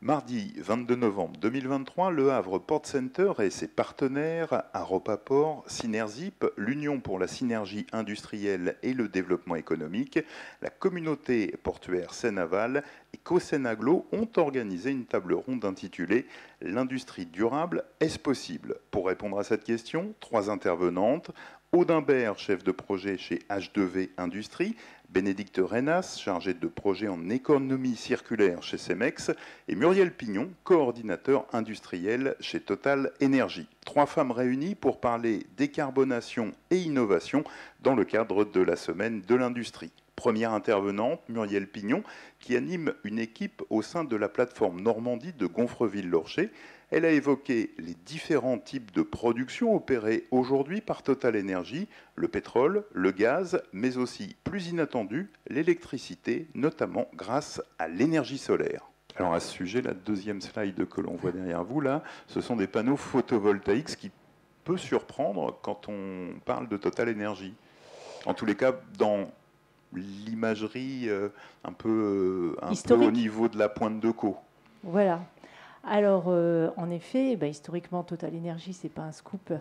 Mardi 22 novembre 2023, Le Havre Port Center et ses partenaires Aropaport, Synerzip, l'Union pour la synergie industrielle et le développement économique, la communauté portuaire Seine-Aval et Cosen-Aglo ont organisé une table ronde intitulée « L'industrie durable, est-ce possible ?» Pour répondre à cette question, 3 intervenantes. Aude Imbert, chef de projet chez H2V Industrie, Bénédicte Renas, chargée de projet en économie circulaire chez Cemex, et Muriel Pignon, coordinateur industriel chez Total Énergie. 3 femmes réunies pour parler décarbonation et innovation dans le cadre de la semaine de l'industrie. Première intervenante, Muriel Pignon, qui anime une équipe au sein de la plateforme Normandie de Gonfreville-Lorcher. Elle a évoqué les différents types de production opérés aujourd'hui par Total Énergie, le pétrole, le gaz, mais aussi, plus inattendu, l'électricité, notamment grâce à l'énergie solaire. Alors à ce sujet, la deuxième slide que l'on voit derrière vous, là, ce sont des panneaux photovoltaïques, ce qui peut surprendre quand on parle de Total Énergie. En tous les cas, dans l'imagerie un peu au niveau de la pointe de Caux. Voilà. Alors, en effet, historiquement, Total Énergie, ce n'est pas un scoop.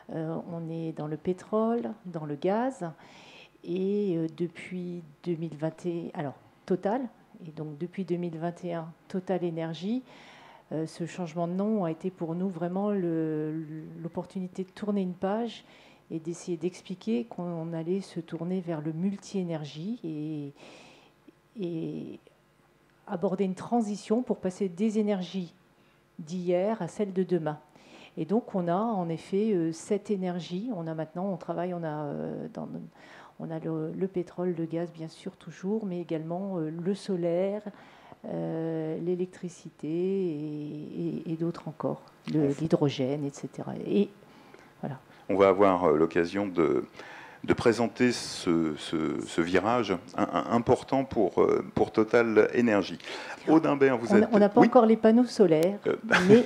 On est dans le pétrole, dans le gaz. Et depuis 2021, alors Total, et donc depuis 2021, Total Énergie, ce changement de nom a été pour nous vraiment l'opportunité de tourner une page et d'essayer d'expliquer qu'on allait se tourner vers le multi-énergie et aborder une transition pour passer des énergies d'hier à celle de demain. Et donc on a en effet 7 énergies. On travaille, on a le pétrole, le gaz bien sûr toujours, mais également le solaire, l'électricité et d'autres encore, l'hydrogène, etc. Et voilà. On va avoir l'occasion de présenter ce virage important pour Total Énergie. Aude Imbert, vous êtes... On n'a pas encore les panneaux solaires, mais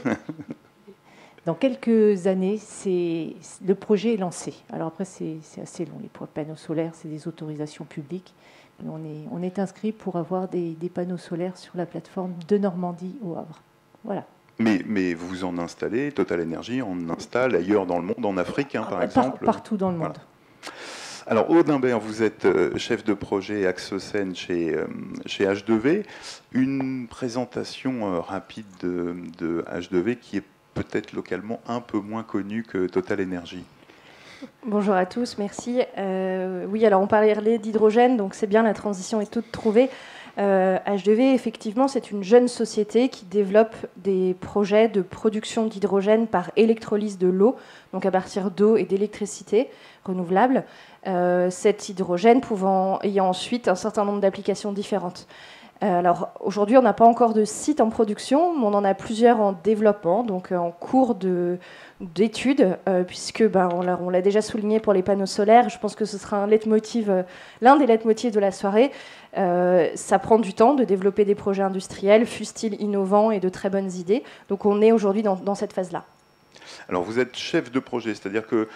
dans quelques années, le projet est lancé. Alors après, c'est assez long. Les panneaux solaires, c'est des autorisations publiques. Mais on est inscrit pour avoir des panneaux solaires sur la plateforme de Normandie au Havre. Voilà. Mais vous en installez, Total Énergie en installe ailleurs dans le monde, en Afrique par exemple. Partout dans le monde. Voilà. Alors Aude Imbert, vous êtes chef de projet Axocène chez H2V. Une présentation rapide de H2V qui est peut-être localement un peu moins connue que Total Énergie. Bonjour à tous, merci. Oui, alors on parlait d'hydrogène, donc c'est bien, la transition est toute trouvée. H2V, effectivement, c'est une jeune société qui développe des projets de production d'hydrogène par électrolyse de l'eau, donc à partir d'eau et d'électricité renouvelable. Cet hydrogène ayant ensuite un certain nombre d'applications différentes. Alors aujourd'hui, on n'a pas encore de site en production, mais on en a plusieurs en développement, donc en cours d'études, puisque on l'a déjà souligné pour les panneaux solaires. Je pense que ce sera l'un des leitmotifs de la soirée. Ça prend du temps de développer des projets industriels, fussent-ils innovants et de très bonnes idées. Donc on est aujourd'hui dans cette phase-là. Alors vous êtes chef de projet, c'est-à-dire que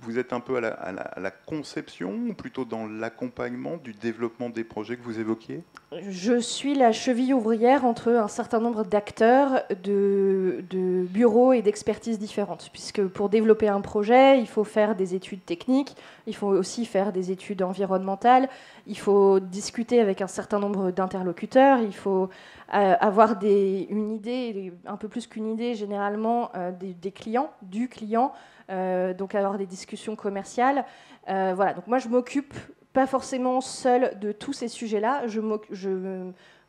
vous êtes un peu à la conception ou plutôt dans l'accompagnement du développement des projets que vous évoquiez ? Je suis la cheville ouvrière entre un certain nombre d'acteurs, de bureaux et d'expertises différentes. Puisque pour développer un projet, il faut faire des études techniques, il faut aussi faire des études environnementales, il faut discuter avec un certain nombre d'interlocuteurs, il faut avoir une idée, un peu plus qu'une idée généralement, des clients, du client, donc avoir des discussions commerciales. Voilà, donc moi je m'occupe pas forcément seule de tous ces sujets-là, je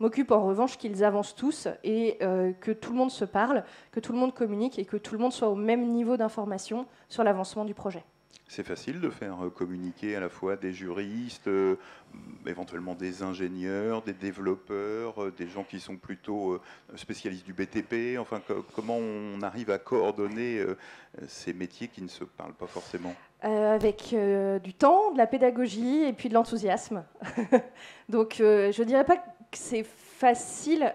m'occupe en revanche qu'ils avancent tous et que tout le monde se parle, que tout le monde communique et que tout le monde soit au même niveau d'information sur l'avancement du projet. C'est facile de faire communiquer à la fois des juristes, éventuellement des ingénieurs, des développeurs, des gens qui sont plutôt spécialistes du BTP. Enfin, comment on arrive à coordonner ces métiers qui ne se parlent pas forcément ? Avec du temps, de la pédagogie et puis de l'enthousiasme. Donc, je ne dirais pas que c'est facile.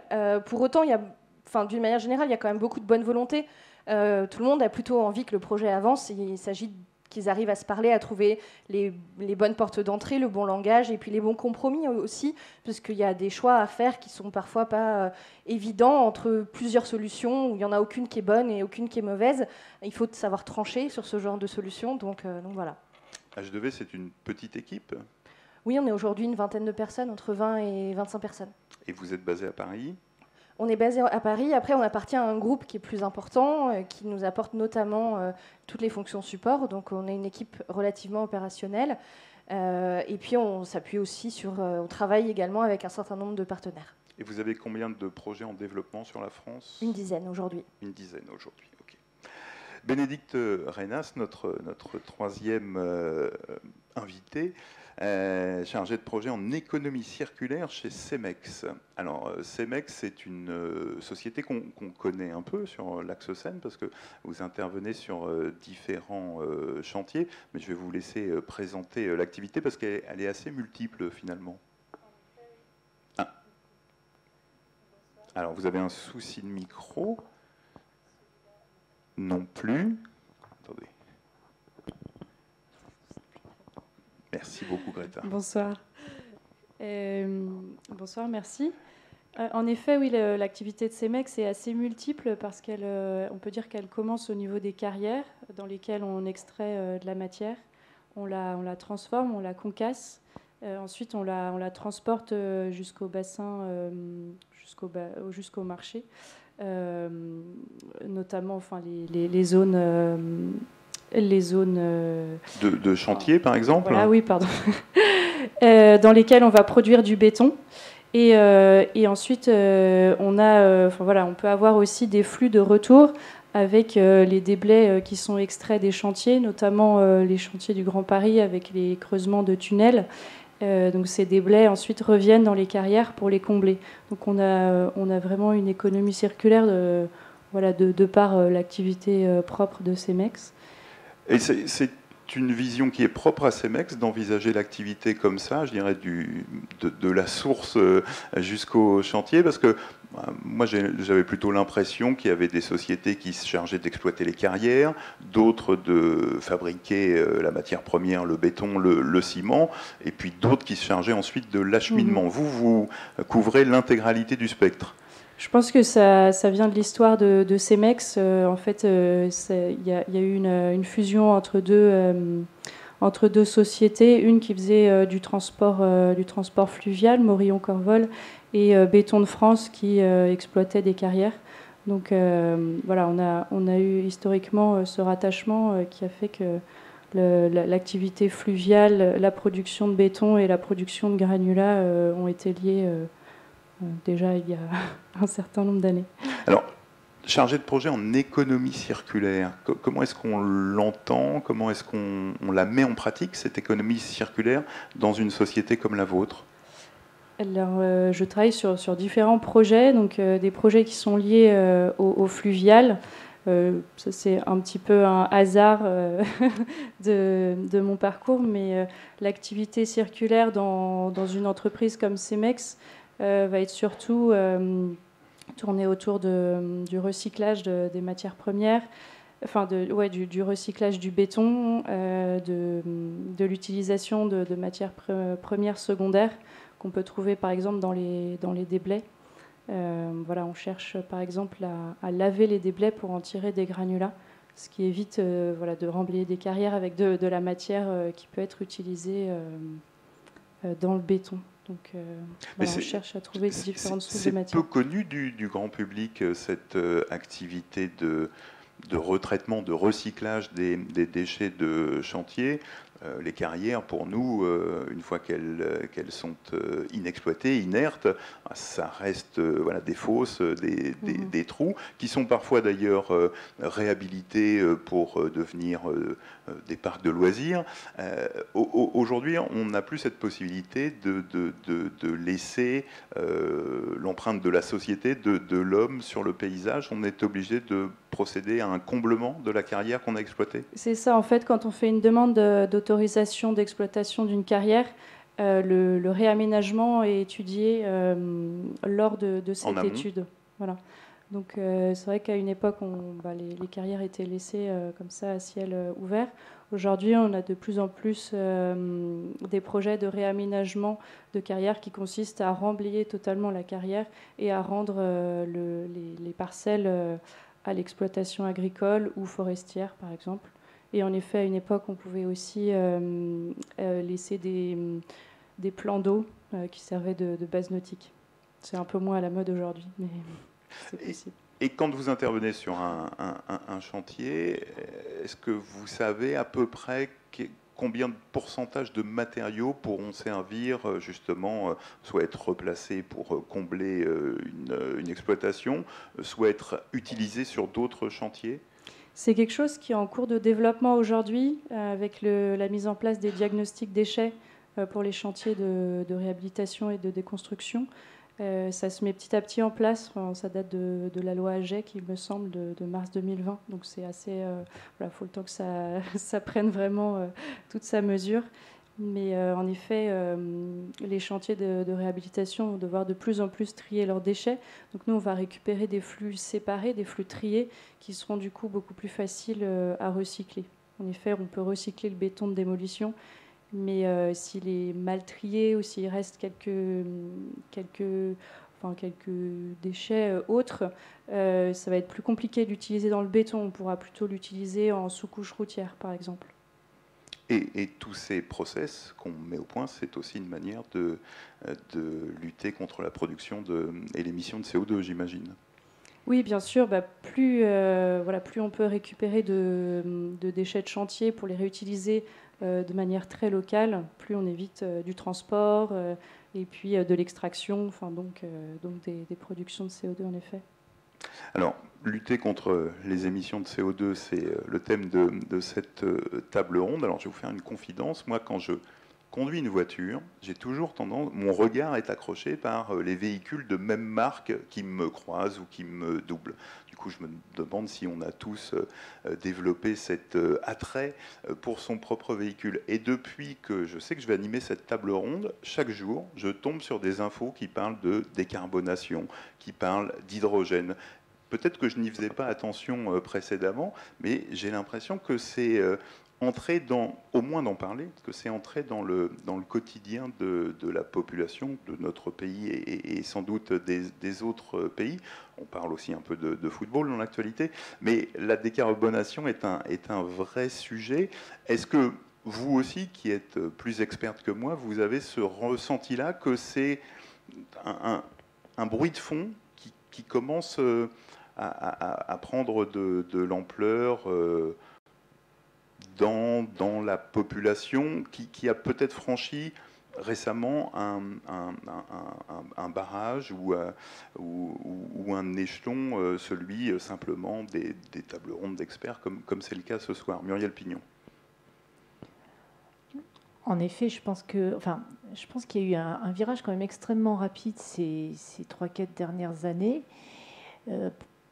Pour autant, d'une manière générale, il y a quand même beaucoup de bonne volonté. Tout le monde a plutôt envie que le projet avance. Il s'agit qu'ils arrivent à se parler, à trouver les bonnes portes d'entrée, le bon langage et puis les bons compromis aussi, puisqu'il y a des choix à faire qui sont parfois pas évidents entre plusieurs solutions où il n'y en a aucune qui est bonne et aucune qui est mauvaise. Il faut savoir trancher sur ce genre de solutions, donc voilà. H2V, c'est une petite équipe? Oui, on est aujourd'hui une vingtaine de personnes, entre 20 et 25 personnes. Et vous êtes basé à Paris? On est basé à Paris. Après, on appartient à un groupe qui est plus important, qui nous apporte notamment toutes les fonctions support. Donc, on est une équipe relativement opérationnelle. Et puis, on s'appuie aussi sur... on travaille également avec un certain nombre de partenaires. Et vous avez combien de projets en développement sur la France? Une dizaine aujourd'hui. Une dizaine aujourd'hui, ok. Bénédicte Reynas, notre troisième invité, chargé de projet en économie circulaire chez Cemex. Alors, Cemex, c'est une société qu'on connaît un peu sur l'axe Seine, parce que vous intervenez sur différents chantiers, mais je vais vous laisser présenter l'activité, parce qu'elle est assez multiple, finalement. Ah. Alors, vous avez un souci de micro? Non plus. Attendez. Merci beaucoup, Greta. Bonsoir. Bonsoir, merci. En effet, oui, l'activité de Cemex est assez multiple parce on peut dire qu'elle commence au niveau des carrières dans lesquelles on extrait de la matière, on la transforme, on la concasse. Ensuite, on la transporte jusqu'au bassin, jusqu'au marché, notamment enfin, les zones... les zones de chantier, par exemple. Voilà, oui, pardon. Dans lesquelles on va produire du béton. Et ensuite, on peut avoir aussi des flux de retour avec les déblais qui sont extraits des chantiers, notamment les chantiers du Grand Paris avec les creusements de tunnels. Donc ces déblais ensuite reviennent dans les carrières pour les combler. Donc on a vraiment une économie circulaire de par l'activité propre de Cemex. Et c'est une vision qui est propre à Cemex d'envisager l'activité comme ça, je dirais de la source jusqu'au chantier, parce que moi j'avais plutôt l'impression qu'il y avait des sociétés qui se chargeaient d'exploiter les carrières, d'autres de fabriquer la matière première, le béton, le ciment, et puis d'autres qui se chargeaient ensuite de l'acheminement. Vous couvrez l'intégralité du spectre. Je pense que ça vient de l'histoire de Cemex. En fait, il y a eu une fusion entre deux sociétés, une qui faisait du transport fluvial, Morillon-Corvol, et Béton de France qui exploitait des carrières. Donc voilà, on a eu historiquement ce rattachement qui a fait que l'activité fluviale, la production de béton et la production de granulats ont été liées déjà il y a un certain nombre d'années. Alors, chargé de projet en économie circulaire, comment est-ce qu'on l'entend? Comment est-ce qu'on la met en pratique, cette économie circulaire, dans une société comme la vôtre? Alors, je travaille sur différents projets, donc des projets qui sont liés au fluvial. Ça, c'est un petit peu un hasard de mon parcours, mais l'activité circulaire dans une entreprise comme Cemex va être surtout tournée autour du recyclage des matières premières, enfin du recyclage du béton, de l'utilisation de matières premières secondaires qu'on peut trouver par exemple dans les déblais. On cherche par exemple à laver les déblais pour en tirer des granulats, ce qui évite de remblayer des carrières avec de la matière qui peut être utilisée dans le béton. Donc, on cherche à trouver différentes sources de matière. C'est peu connu du grand public, cette activité de retraitement, de recyclage des déchets de chantier. Les carrières, pour nous, une fois qu'elles sont inexploitées, inertes, ça reste des fosses, des trous, qui sont parfois d'ailleurs réhabilités pour devenir des parcs de loisirs. Aujourd'hui, on n'a plus cette possibilité de laisser l'empreinte de la société, de l'homme sur le paysage. On est obligé de procéder à un comblement de la carrière qu'on a exploitée. C'est ça, en fait, quand on fait une demande d'autorisation d'exploitation d'une carrière, le réaménagement est étudié lors de cette étude. Voilà. Donc c'est vrai qu'à une époque, les carrières étaient laissées comme ça à ciel ouvert. Aujourd'hui, on a de plus en plus des projets de réaménagement de carrière qui consistent à remblayer totalement la carrière et à rendre les parcelles à l'exploitation agricole ou forestière, par exemple. Et en effet, à une époque, on pouvait aussi laisser des plans d'eau qui servaient de base nautique. C'est un peu moins à la mode aujourd'hui, mais c'est possible. Et quand vous intervenez sur un chantier, est-ce que vous savez à peu près combien de pourcentage de matériaux pourront servir justement, soit être replacés pour combler une exploitation, soit être utilisés sur d'autres chantiers? C'est quelque chose qui est en cours de développement aujourd'hui, avec la mise en place des diagnostics déchets pour les chantiers de réhabilitation et de déconstruction. Ça se met petit à petit en place. Enfin, ça date de la loi AGEC, il me semble, de mars 2020. Donc c'est assez... voilà, faut le temps que ça prenne vraiment toute sa mesure. Mais en effet, les chantiers de réhabilitation vont devoir de plus en plus trier leurs déchets. Donc nous, on va récupérer des flux séparés, des flux triés, qui seront du coup beaucoup plus faciles à recycler. En effet, on peut recycler le béton de démolition, mais s'il est mal trié ou s'il reste quelques déchets autres, ça va être plus compliqué d'utiliser dans le béton. On pourra plutôt l'utiliser en sous-couche routière, par exemple. Et tous ces process qu'on met au point, c'est aussi une manière de lutter contre la production et l'émission de CO2, j'imagine. Oui, bien sûr. Plus on peut récupérer de déchets de chantier pour les réutiliser de manière très locale, plus on évite du transport et puis de l'extraction, donc des productions de CO2 en effet. Alors, lutter contre les émissions de CO2, c'est le thème de cette table ronde. Alors, je vais vous faire une confidence. Moi, quand je conduis une voiture, j'ai toujours tendance, mon regard est accroché par les véhicules de même marque qui me croisent ou qui me doublent. Du coup, je me demande si on a tous développé cet attrait pour son propre véhicule. Et depuis que je sais que je vais animer cette table ronde, chaque jour, je tombe sur des infos qui parlent de décarbonation, qui parlent d'hydrogène. Peut-être que je n'y faisais pas attention précédemment, mais j'ai l'impression que c'est entré au moins d'en parler, que c'est entré dans le quotidien de la population de notre pays et sans doute des autres pays. On parle aussi un peu de football dans l'actualité, mais la décarbonation est un vrai sujet. Est-ce que vous aussi, qui êtes plus experte que moi, vous avez ce ressenti-là que c'est un bruit de fond qui commence à prendre de l'ampleur dans la population qui a peut-être franchi récemment un barrage ou un échelon, celui simplement des tables rondes d'experts, comme c'est le cas ce soir. Muriel Pignon. En effet, je pense qu'il y a eu un virage quand même extrêmement rapide ces 3-4 dernières années.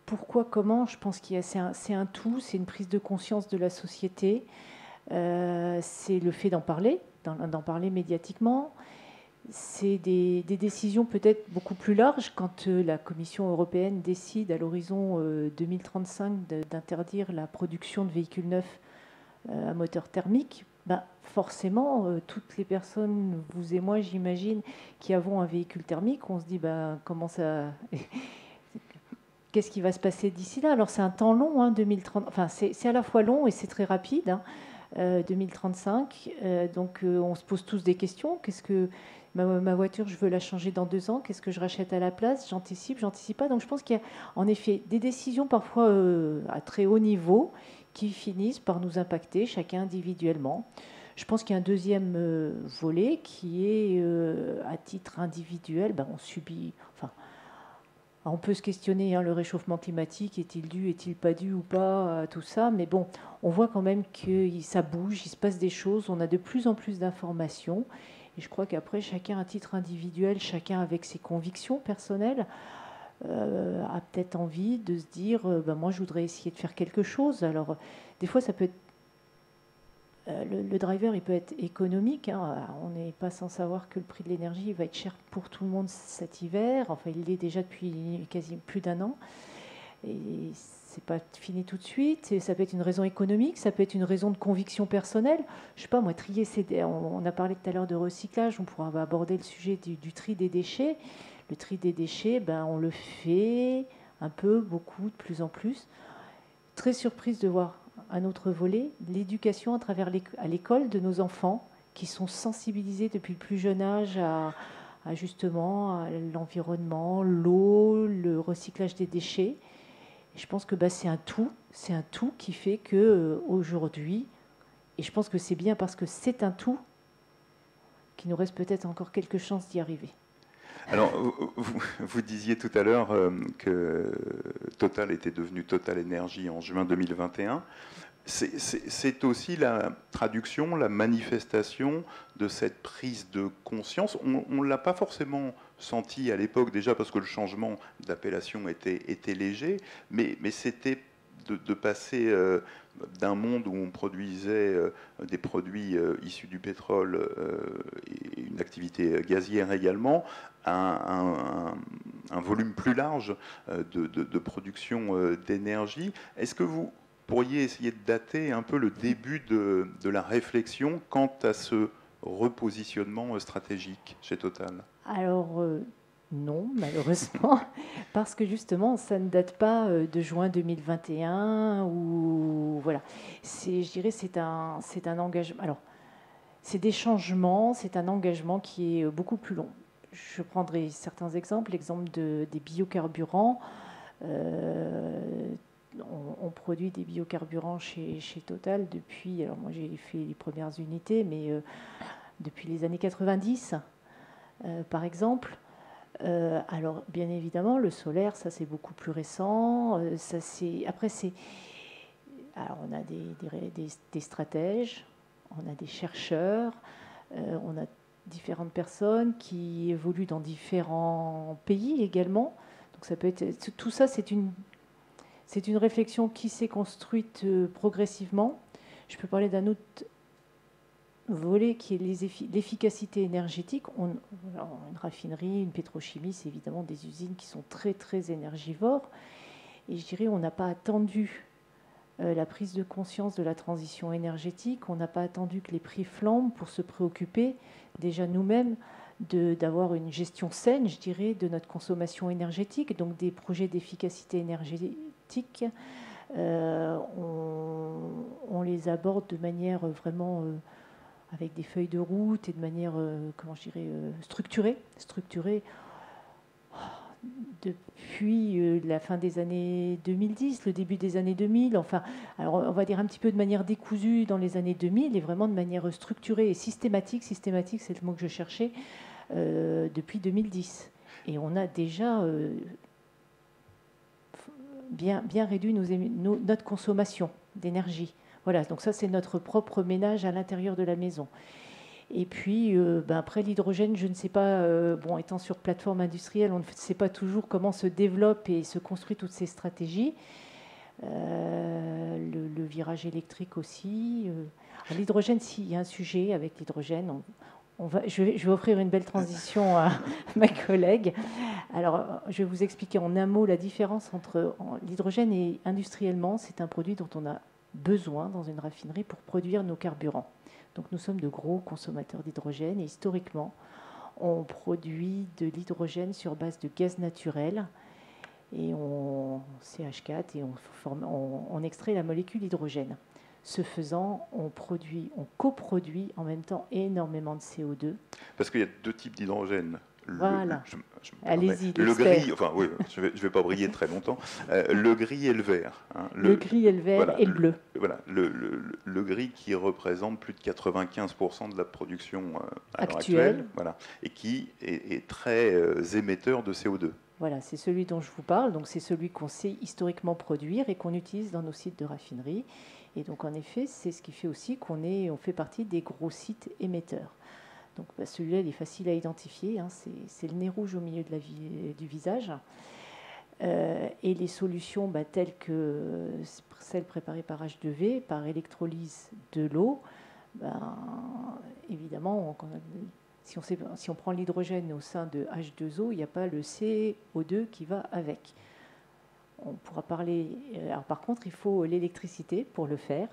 Pourquoi, comment? Je pense qu'il c'est un tout, c'est une prise de conscience de la société, c'est le fait d'en parler médiatiquement, c'est des décisions peut-être beaucoup plus larges quand la Commission européenne décide à l'horizon 2035 d'interdire la production de véhicules neufs à moteur thermique. Forcément, toutes les personnes, vous et moi j'imagine, qui avons un véhicule thermique, on se dit comment ça... Qu'est-ce qui va se passer d'ici là? Alors c'est un temps long, 2030. Enfin, c'est à la fois long et c'est très rapide. 2035. Donc on se pose tous des questions. Qu'est-ce que ma voiture, je veux la changer dans 2 ans? Qu'est-ce que je rachète à la place? J'anticipe pas. Donc je pense qu'il y a en effet des décisions parfois à très haut niveau qui finissent par nous impacter chacun individuellement. Je pense qu'il y a un deuxième volet qui est à titre individuel, on subit. On peut se questionner, le réchauffement climatique, est-il dû, est-il pas dû ou pas, tout ça. Mais bon, on voit quand même que ça bouge, il se passe des choses, on a de plus en plus d'informations. Et je crois qu'après, chacun à titre individuel, chacun avec ses convictions personnelles, a peut-être envie de se dire, moi je voudrais essayer de faire quelque chose. Alors, des fois, ça peut être... Le driver, il peut être économique. On n'est pas sans savoir que le prix de l'énergie va être cher pour tout le monde cet hiver. Enfin, il l'est déjà depuis quasi plus d'1 an. Et c'est pas fini tout de suite. Et ça peut être une raison économique, ça peut être une raison de conviction personnelle. Je sais pas, moi, trier, on a parlé tout à l'heure de recyclage, on pourra aborder le sujet du tri des déchets. Le tri des déchets, ben, on le fait un peu, beaucoup, de plus en plus. Très surprise de voir un autre volet, l'éducation à l'école de nos enfants qui sont sensibilisés depuis le plus jeune âge justement à l'environnement, l'eau, le recyclage des déchets. Et je pense que bah, c'est un tout qui fait que aujourd'hui, et je pense que c'est bien parce que c'est un tout, qu'il nous reste peut-être encore quelques chances d'y arriver. Alors, vous disiez tout à l'heure que Total était devenu Total Énergie en juin 2021. C'est aussi la traduction, la manifestation de cette prise de conscience. On ne l'a pas forcément senti à l'époque, déjà parce que le changement d'appellation était léger, mais c'était de passer d'un monde où on produisait des produits issus du pétrole et une activité gazière également, à un volume plus large de production d'énergie. Est-ce que vous pourriez essayer de dater un peu le début de la réflexion quant à ce repositionnement stratégique chez Total? Alors, non, malheureusement, parce que justement, ça ne date pas de juin 2021, ou voilà. Je dirais, c'est un engagement. Alors, c'est des changements, c'est un engagement qui est beaucoup plus long. Je prendrai certains exemples, l'exemple des biocarburants. On produit des biocarburants chez Total depuis, alors moi j'ai fait les premières unités, mais depuis les années 90, par exemple. Alors bien évidemment, le solaire, ça c'est beaucoup plus récent. Alors on a des stratèges, on a des chercheurs, on a différentes personnes qui évoluent dans différents pays également. Donc ça peut être tout ça, c'est une réflexion qui s'est construite progressivement. Je peux parler d'un autre volet qui est l'efficacité énergétique. Une raffinerie, une pétrochimie, c'est évidemment des usines qui sont très très énergivores. Et je dirais, on n'a pas attendu la prise de conscience de la transition énergétique, on n'a pas attendu que les prix flambent pour se préoccuper déjà nous-mêmes d'avoir une gestion saine, je dirais, de notre consommation énergétique. Donc des projets d'efficacité énergétique, on les aborde de manière vraiment avec des feuilles de route et de manière, comment je dirais, structurée depuis la fin des années 2010, le début des années 2000, enfin, alors on va dire un petit peu de manière décousue dans les années 2000 et vraiment de manière structurée et systématique, c'est le mot que je cherchais, depuis 2010. Et on a déjà bien réduit notre consommation d'énergie. Voilà, donc ça c'est notre propre ménage à l'intérieur de la maison. Et puis, après l'hydrogène, je ne sais pas, étant sur plateforme industrielle, on ne sait pas toujours comment se développent et se construisent toutes ces stratégies. Le virage électrique aussi. L'hydrogène, s'il y a un sujet avec l'hydrogène, je vais offrir une belle transition à ma collègue. Alors, je vais vous expliquer en un mot la différence entre l'hydrogène et industriellement, c'est un produit dont on a besoin dans une raffinerie pour produire nos carburants. Donc nous sommes de gros consommateurs d'hydrogène et historiquement, on produit de l'hydrogène sur base de gaz naturel et CH4 et on extrait la molécule hydrogène. Ce faisant, on coproduit en même temps énormément de CO2. Parce qu'il y a deux types d'hydrogène. Voilà. Allez-y. Le gris, enfin oui, je vais pas briller très longtemps. Le gris et le vert. Hein, le gris et le vert, voilà, et le bleu. Voilà, le gris qui représente plus de 95% de la production à l'heure actuelle, voilà, et qui est très émetteur de CO2. Voilà, c'est celui dont je vous parle. Donc c'est celui qu'on sait historiquement produire et qu'on utilise dans nos sites de raffinerie. Et donc en effet, c'est ce qui fait aussi on fait partie des gros sites émetteurs. Donc celui-là, il est facile à identifier, hein, c'est le nez rouge au milieu du visage. Et les solutions telles que celles préparées par H2V, par électrolyse de l'eau, évidemment, si on prend l'hydrogène au sein de H2O, il n'y a pas le CO2 qui va avec. on pourra parler. Alors par contre, il faut l'électricité pour le faire.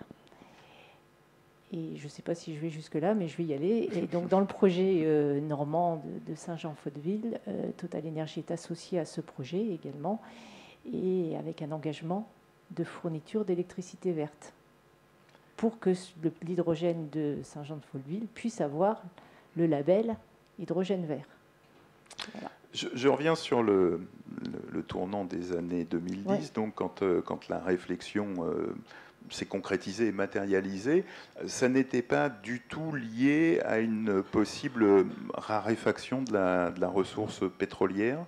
Et je ne sais pas si je vais jusque-là, mais je vais y aller. Et donc, dans le projet normand de Saint-Jean-Faudeville, Total Énergie est associé à ce projet également, et avec un engagement de fourniture d'électricité verte, pour que l'hydrogène de Saint-Jean-de-Faudeville puisse avoir le label hydrogène vert. Voilà. Je reviens sur le tournant des années 2010, ouais. Donc quand la réflexion s'est concrétisée et matérialisée, ça n'était pas du tout lié à une possible raréfaction de la ressource pétrolière?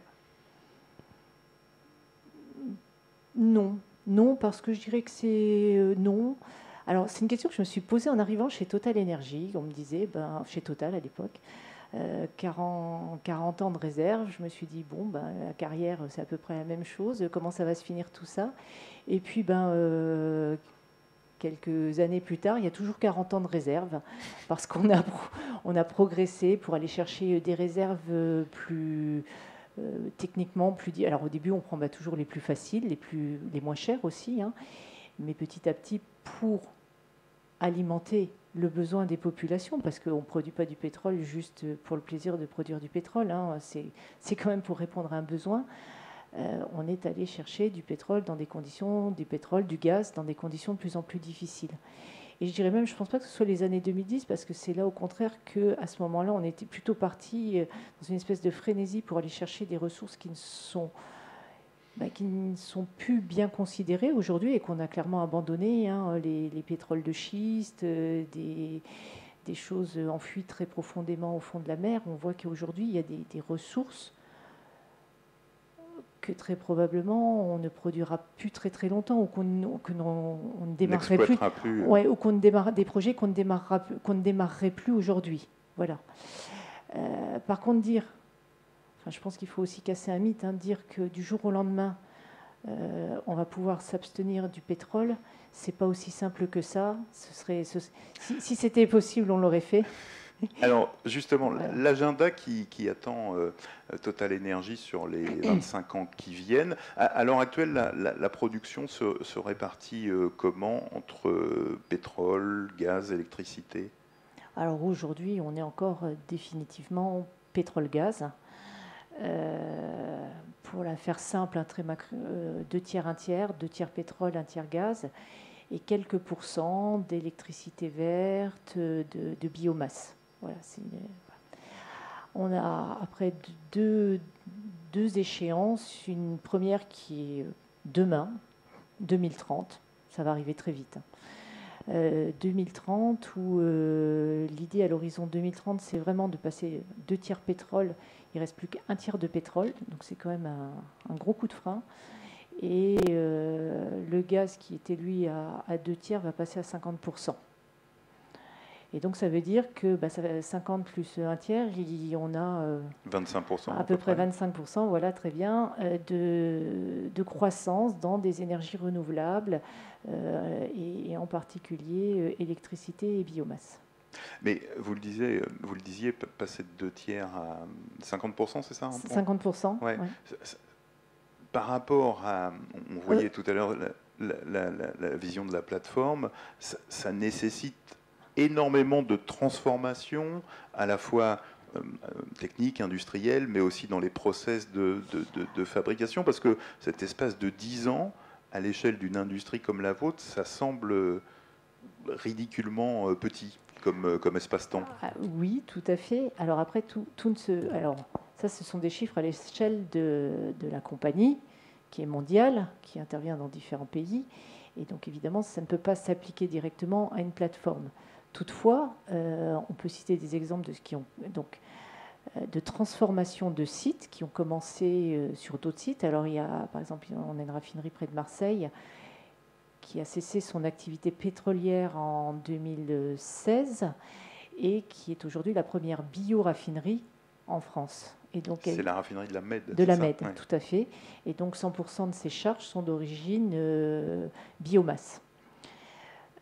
Non, non, parce que je dirais que c'est non. Alors c'est une question que je me suis posée en arrivant chez Total Énergie. On me disait, chez Total à l'époque, 40 ans de réserve. Je me suis dit, la carrière, c'est à peu près la même chose. Comment ça va se finir tout ça? Et puis, quelques années plus tard, il y a toujours 40 ans de réserve, parce qu'on a progressé pour aller chercher des réserves plus... techniquement plus... Alors au début, on prend toujours les plus faciles, les moins chers aussi, hein, mais petit à petit, pour alimenter le besoin des populations, parce qu'on ne produit pas du pétrole juste pour le plaisir de produire du pétrole, hein, c'est quand même pour répondre à un besoin. On est allé chercher du pétrole dans des conditions, du gaz dans des conditions de plus en plus difficiles. Et je dirais même, je ne pense pas que ce soit les années 2010, parce que c'est là au contraire qu'à ce moment-là, on était plutôt parti dans une espèce de frénésie pour aller chercher des ressources qui ne sont plus bien considérées aujourd'hui et qu'on a clairement abandonnées, hein, les pétroles de schiste, des choses enfouies très profondément au fond de la mer. On voit qu'aujourd'hui, il y a des ressources que très probablement on ne produira plus très très longtemps, ou qu'on ne démarrerait plus, ouais, ou qu'on ne démarre des projets qu'on ne démarrerait plus aujourd'hui. Voilà. Par contre, je pense qu'il faut aussi casser un mythe, hein, dire que du jour au lendemain, on va pouvoir s'abstenir du pétrole, c'est pas aussi simple que ça. Si c'était possible, on l'aurait fait. Alors, justement, voilà. L'agenda qui attend Total Énergie sur les 25 ans qui viennent, à l'heure actuelle, la production se répartit comment entre pétrole, gaz, électricité? Alors aujourd'hui, on est encore définitivement pétrole-gaz. Pour la faire simple, 2 tiers, 1 tiers, 2 tiers pétrole, 1 tiers gaz, et quelques pourcents d'électricité verte, de biomasse. Voilà, on a après deux échéances, une première qui est demain, 2030, ça va arriver très vite. 2030, où l'idée à l'horizon 2030, c'est vraiment de passer 2 tiers pétrole, il ne reste plus qu'1 tiers de pétrole, donc c'est quand même un gros coup de frein. Et le gaz qui était lui à 2 tiers va passer à 50%. Et donc ça veut dire que 50 plus 1 tiers, on a 25%, à peu près 25%, voilà, très bien, de croissance dans des énergies renouvelables, et en particulier électricité et biomasse. Mais vous le disiez, passer de 2 tiers à 50%, c'est ça? 50%. Ouais. Ouais. Par rapport à, on voyait tout à l'heure la vision de la plateforme, ça nécessite énormément de transformations, à la fois techniques, industrielles, mais aussi dans les process de fabrication, parce que cet espace de 10 ans, à l'échelle d'une industrie comme la vôtre, ça semble ridiculement petit comme espace-temps. Oui, tout à fait. Alors après, tout ne se... Alors, ça, ce sont des chiffres à l'échelle de la compagnie, qui est mondiale, qui intervient dans différents pays, et donc évidemment, ça ne peut pas s'appliquer directement à une plateforme. Toutefois, on peut citer des exemples de transformation de sites qui ont commencé sur d'autres sites. Alors, il y a, par exemple, on a une raffinerie près de Marseille qui a cessé son activité pétrolière en 2016 et qui est aujourd'hui la première bio-raffinerie en France. C'est la raffinerie de la Med. De la Med, ouais. Tout à fait. Et donc 100% de ces charges sont d'origine biomasse.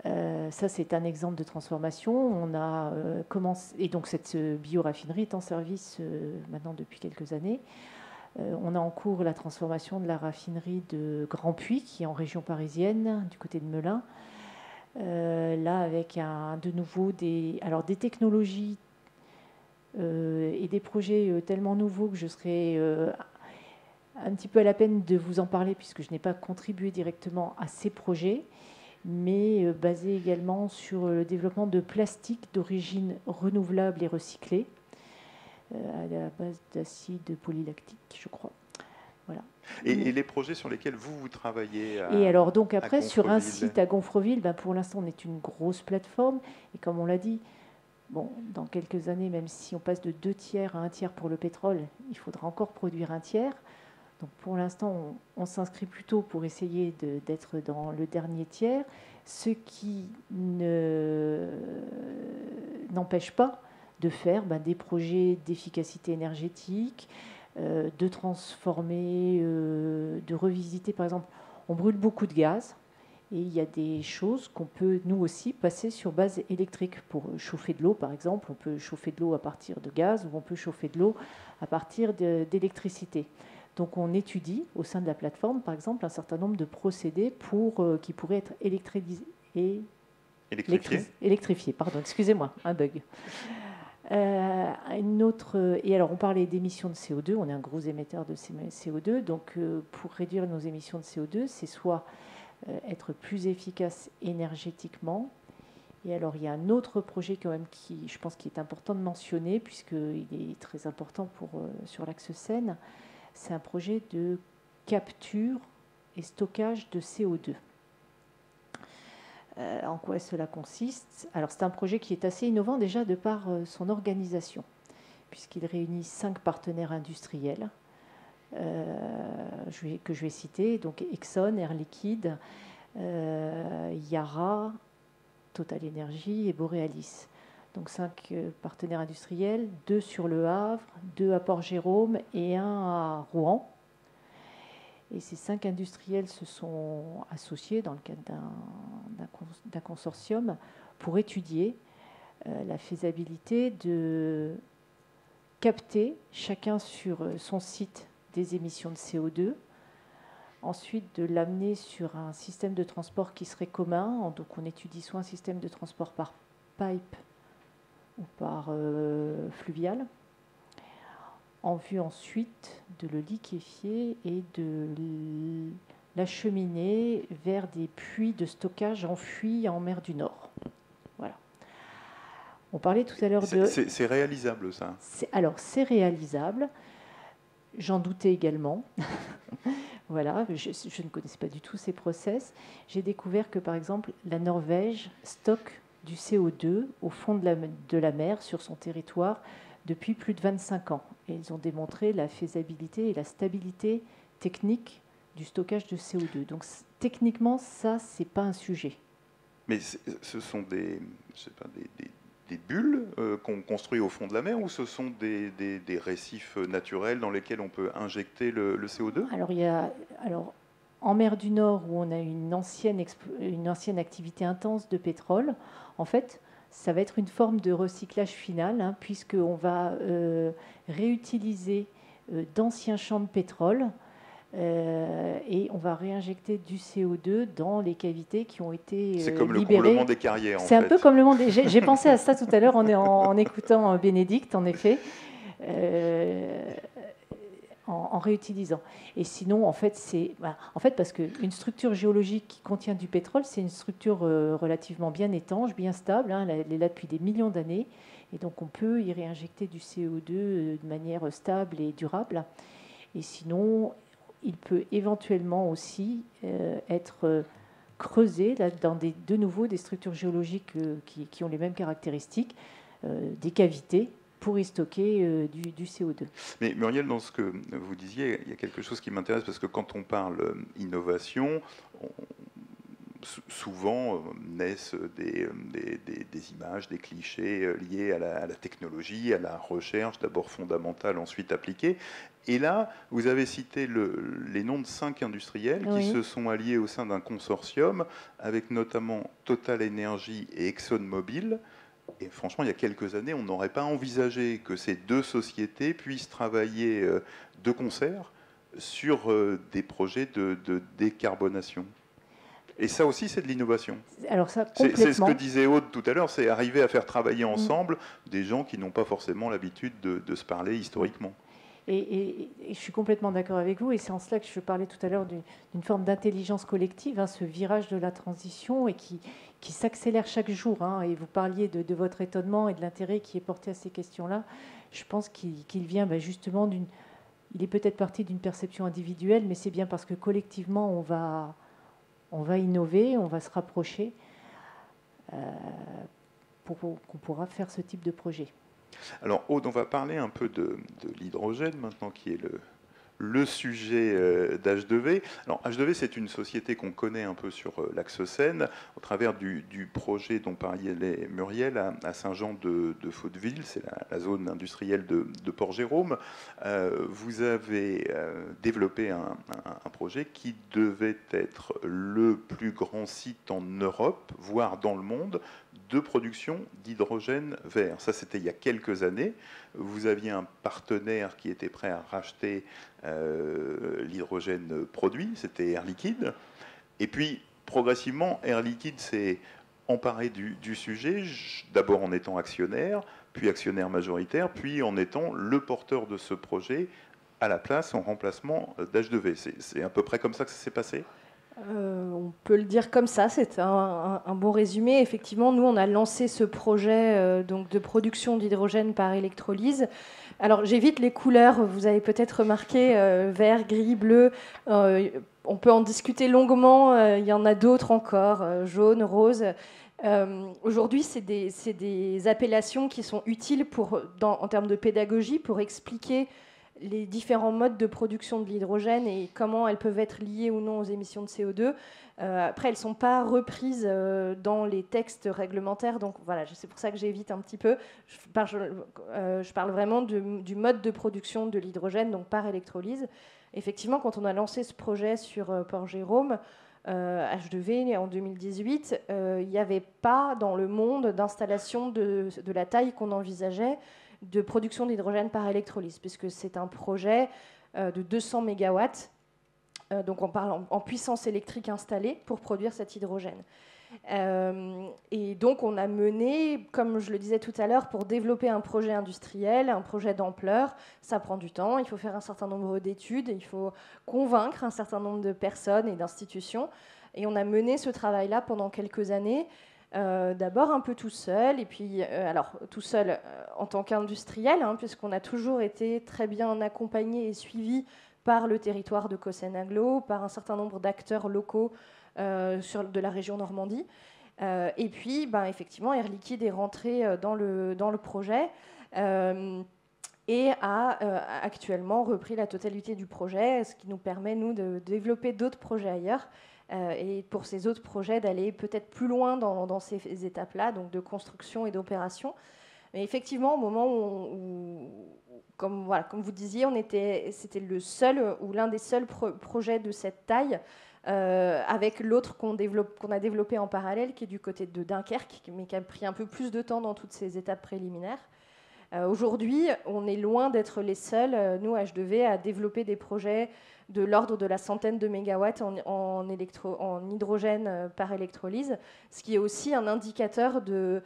Ça, c'est un exemple de transformation. On a commencé, et donc cette bioraffinerie est en service maintenant depuis quelques années. On a en cours la transformation de la raffinerie de Grand Puy, qui est en région parisienne, du côté de Melun. Là, avec de nouveau des technologies et des projets tellement nouveaux que je serais un petit peu à la peine de vous en parler, puisque je n'ai pas contribué directement à ces projets, mais basés également sur le développement de plastique d'origine renouvelable et recyclée, à la base d'acide polylactique, je crois. Voilà. Et les projets sur lesquels vous travaillez Et alors, donc après, sur un site à Gonfreville, pour l'instant, on est une grosse plateforme. Et comme on l'a dit, bon, dans quelques années, même si on passe de 2 tiers à 1 tiers pour le pétrole, il faudra encore produire 1 tiers. Donc pour l'instant, on s'inscrit plutôt pour essayer d'être dans le dernier tiers, ce qui n'empêche pas de faire des projets d'efficacité énergétique, de transformer, de revisiter. Par exemple, on brûle beaucoup de gaz et il y a des choses qu'on peut, nous aussi, passer sur base électrique. Pour chauffer de l'eau, par exemple, on peut chauffer de l'eau à partir de gaz ou on peut chauffer de l'eau à partir d'électricité. Donc on étudie au sein de la plateforme, par exemple, un certain nombre de procédés qui pourraient être électrifiés. Pardon, excusez-moi, un bug. Et alors on parlait d'émissions de CO2, on est un gros émetteur de CO2, donc pour réduire nos émissions de CO2, c'est soit être plus efficace énergétiquement. Et alors il y a un autre projet quand même qui, je pense, qui est important de mentionner, puisqu'il est très important sur l'axe Seine. C'est un projet de capture et stockage de CO2. En quoi cela consiste? Alors c'est un projet qui est assez innovant déjà de par son organisation, puisqu'il réunit 5 partenaires industriels que je vais citer, donc Exxon, Air Liquide, Yara, Total Energy et Borealis. Donc 5 partenaires industriels, 2 sur Le Havre, 2 à Port-Jérôme et 1 à Rouen. Et ces 5 industriels se sont associés dans le cadre d'un consortium pour étudier la faisabilité de capter chacun sur son site des émissions de CO2, ensuite de l'amener sur un système de transport qui serait commun. Donc on étudie soit un système de transport par pipe ou par fluvial, en vue ensuite de le liquéfier et de l'acheminer vers des puits de stockage enfouis en mer du Nord. Voilà. On parlait tout à l'heure de... C'est réalisable, ça? Alors, c'est réalisable. J'en doutais également. Voilà, je ne connaissais pas du tout ces process. J'ai découvert que, par exemple, la Norvège stocke du CO2 au fond de la mer sur son territoire depuis plus de 25 ans. Et ils ont démontré la faisabilité et la stabilité technique du stockage de CO2. Donc techniquement, ça, c'est pas un sujet. Mais ce sont des bulles qu'on construit au fond de la mer, ou ce sont des récifs naturels dans lesquels on peut injecter le CO2? Alors, en mer du Nord, où on a une ancienne activité intense de pétrole, en fait, ça va être une forme de recyclage final, puisqu'on va réutiliser d'anciens champs de pétrole et on va réinjecter du CO2 dans les cavités qui ont été libérées. C'est comme le comblement des carrières, en fait. C'est un peu comme le monde. J'ai pensé à ça tout à l'heure en écoutant Bénédicte, en effet. En réutilisant. Et sinon, en fait, parce qu'une structure géologique qui contient du pétrole, c'est une structure relativement bien étanche, bien stable. Elle est là depuis des millions d'années. Et donc, on peut y réinjecter du CO2 de manière stable et durable. Et sinon, il peut éventuellement aussi être creusé là, dans de nouveau des structures géologiques qui ont les mêmes caractéristiques, des cavités, pour y stocker du CO2. Mais Muriel, dans ce que vous disiez, il y a quelque chose qui m'intéresse, parce que quand on parle innovation, souvent naissent des images, des clichés liés à la technologie, à la recherche, d'abord fondamentale, ensuite appliquée. Et là, vous avez cité les noms de 5 industriels qui se sont alliés au sein d'un consortium, avec notamment Total Energy et ExxonMobil. Et franchement, il y a quelques années, on n'aurait pas envisagé que ces deux sociétés puissent travailler de concert sur des projets de décarbonation. Et ça aussi, c'est de l'innovation. Alors ça, complètement. C'est ce que disait Aude tout à l'heure, c'est arriver à faire travailler ensemble des gens qui n'ont pas forcément l'habitude de se parler historiquement. Et je suis complètement d'accord avec vous, et c'est en cela que je parlais tout à l'heure d'une forme d'intelligence collective, hein, ce virage de la transition, et qui s'accélère chaque jour. Hein, et vous parliez de votre étonnement et de l'intérêt qui est porté à ces questions-là. Je pense qu'il vient justement d'une... Il est peut-être parti d'une perception individuelle, mais c'est bien parce que collectivement, on va innover, on va se rapprocher pour qu'on pourra faire ce type de projet. Alors, Aude, on va parler un peu de l'hydrogène maintenant, qui est le sujet d'H2V. Alors, H2V, c'est une société qu'on connaît un peu sur l'axe Seine, au travers du projet dont parlait Muriel à Saint-Jean-de-Faudeville, c'est la zone industrielle de Port-Jérôme. Vous avez développé un projet qui devait être le plus grand site en Europe, voire dans le monde, de production d'hydrogène vert. Ça, c'était il y a quelques années. Vous aviez un partenaire qui était prêt à racheter l'hydrogène produit, c'était Air Liquide. Et puis, progressivement, Air Liquide s'est emparé du sujet, d'abord en étant actionnaire, puis actionnaire majoritaire, puis en étant le porteur de ce projet à la place, en remplacement d'H2V. C'est à peu près comme ça que ça s'est passé ? On peut le dire comme ça, c'est un bon résumé. Effectivement, nous, on a lancé ce projet donc de production d'hydrogène par électrolyse. Alors, j'évite les couleurs, vous avez peut-être remarqué, vert, gris, bleu. On peut en discuter longuement, il y en a d'autres encore, jaune, rose. Aujourd'hui, c'est des appellations qui sont utiles en termes de pédagogie pour expliquer les différents modes de production de l'hydrogène et comment elles peuvent être liées ou non aux émissions de CO2. Après, elles ne sont pas reprises dans les textes réglementaires, donc voilà, c'est pour ça que j'évite un petit peu. Je parle vraiment du mode de production de l'hydrogène, donc par électrolyse. Effectivement, quand on a lancé ce projet sur Port-Jérôme, H2V en 2018, il n'y avait pas dans le monde d'installation de la taille qu'on envisageait de production d'hydrogène par électrolyse, puisque c'est un projet de 200 MW, donc on parle en puissance électrique installée pour produire cet hydrogène. Et donc on a mené, comme je le disais tout à l'heure, pour développer un projet industriel, un projet d'ampleur, ça prend du temps, il faut faire un certain nombre d'études, il faut convaincre un certain nombre de personnes et d'institutions, et on a mené ce travail-là pendant quelques années. D'abord un peu tout seul, et puis alors tout seul en tant qu'industriel, hein, puisqu'on a toujours été très bien accompagné et suivi par le territoire de Cossenaglo, par un certain nombre d'acteurs locaux de la région Normandie. Et puis, effectivement, Air Liquide est rentré dans le projet et a actuellement repris la totalité du projet, ce qui nous permet, nous, de développer d'autres projets ailleurs. Et pour ces autres projets, d'aller peut-être plus loin dans ces étapes-là, donc de construction et d'opération. Mais effectivement, au moment où comme vous disiez, c'était le seul ou l'un des seuls projets de cette taille, avec l'autre qu'on a développé en parallèle, qui est du côté de Dunkerque, mais qui a pris un peu plus de temps dans toutes ces étapes préliminaires. Aujourd'hui, on est loin d'être les seuls, nous, H2V, à développer des projets de l'ordre de la centaine de mégawatts en hydrogène par électrolyse, ce qui est aussi un indicateur de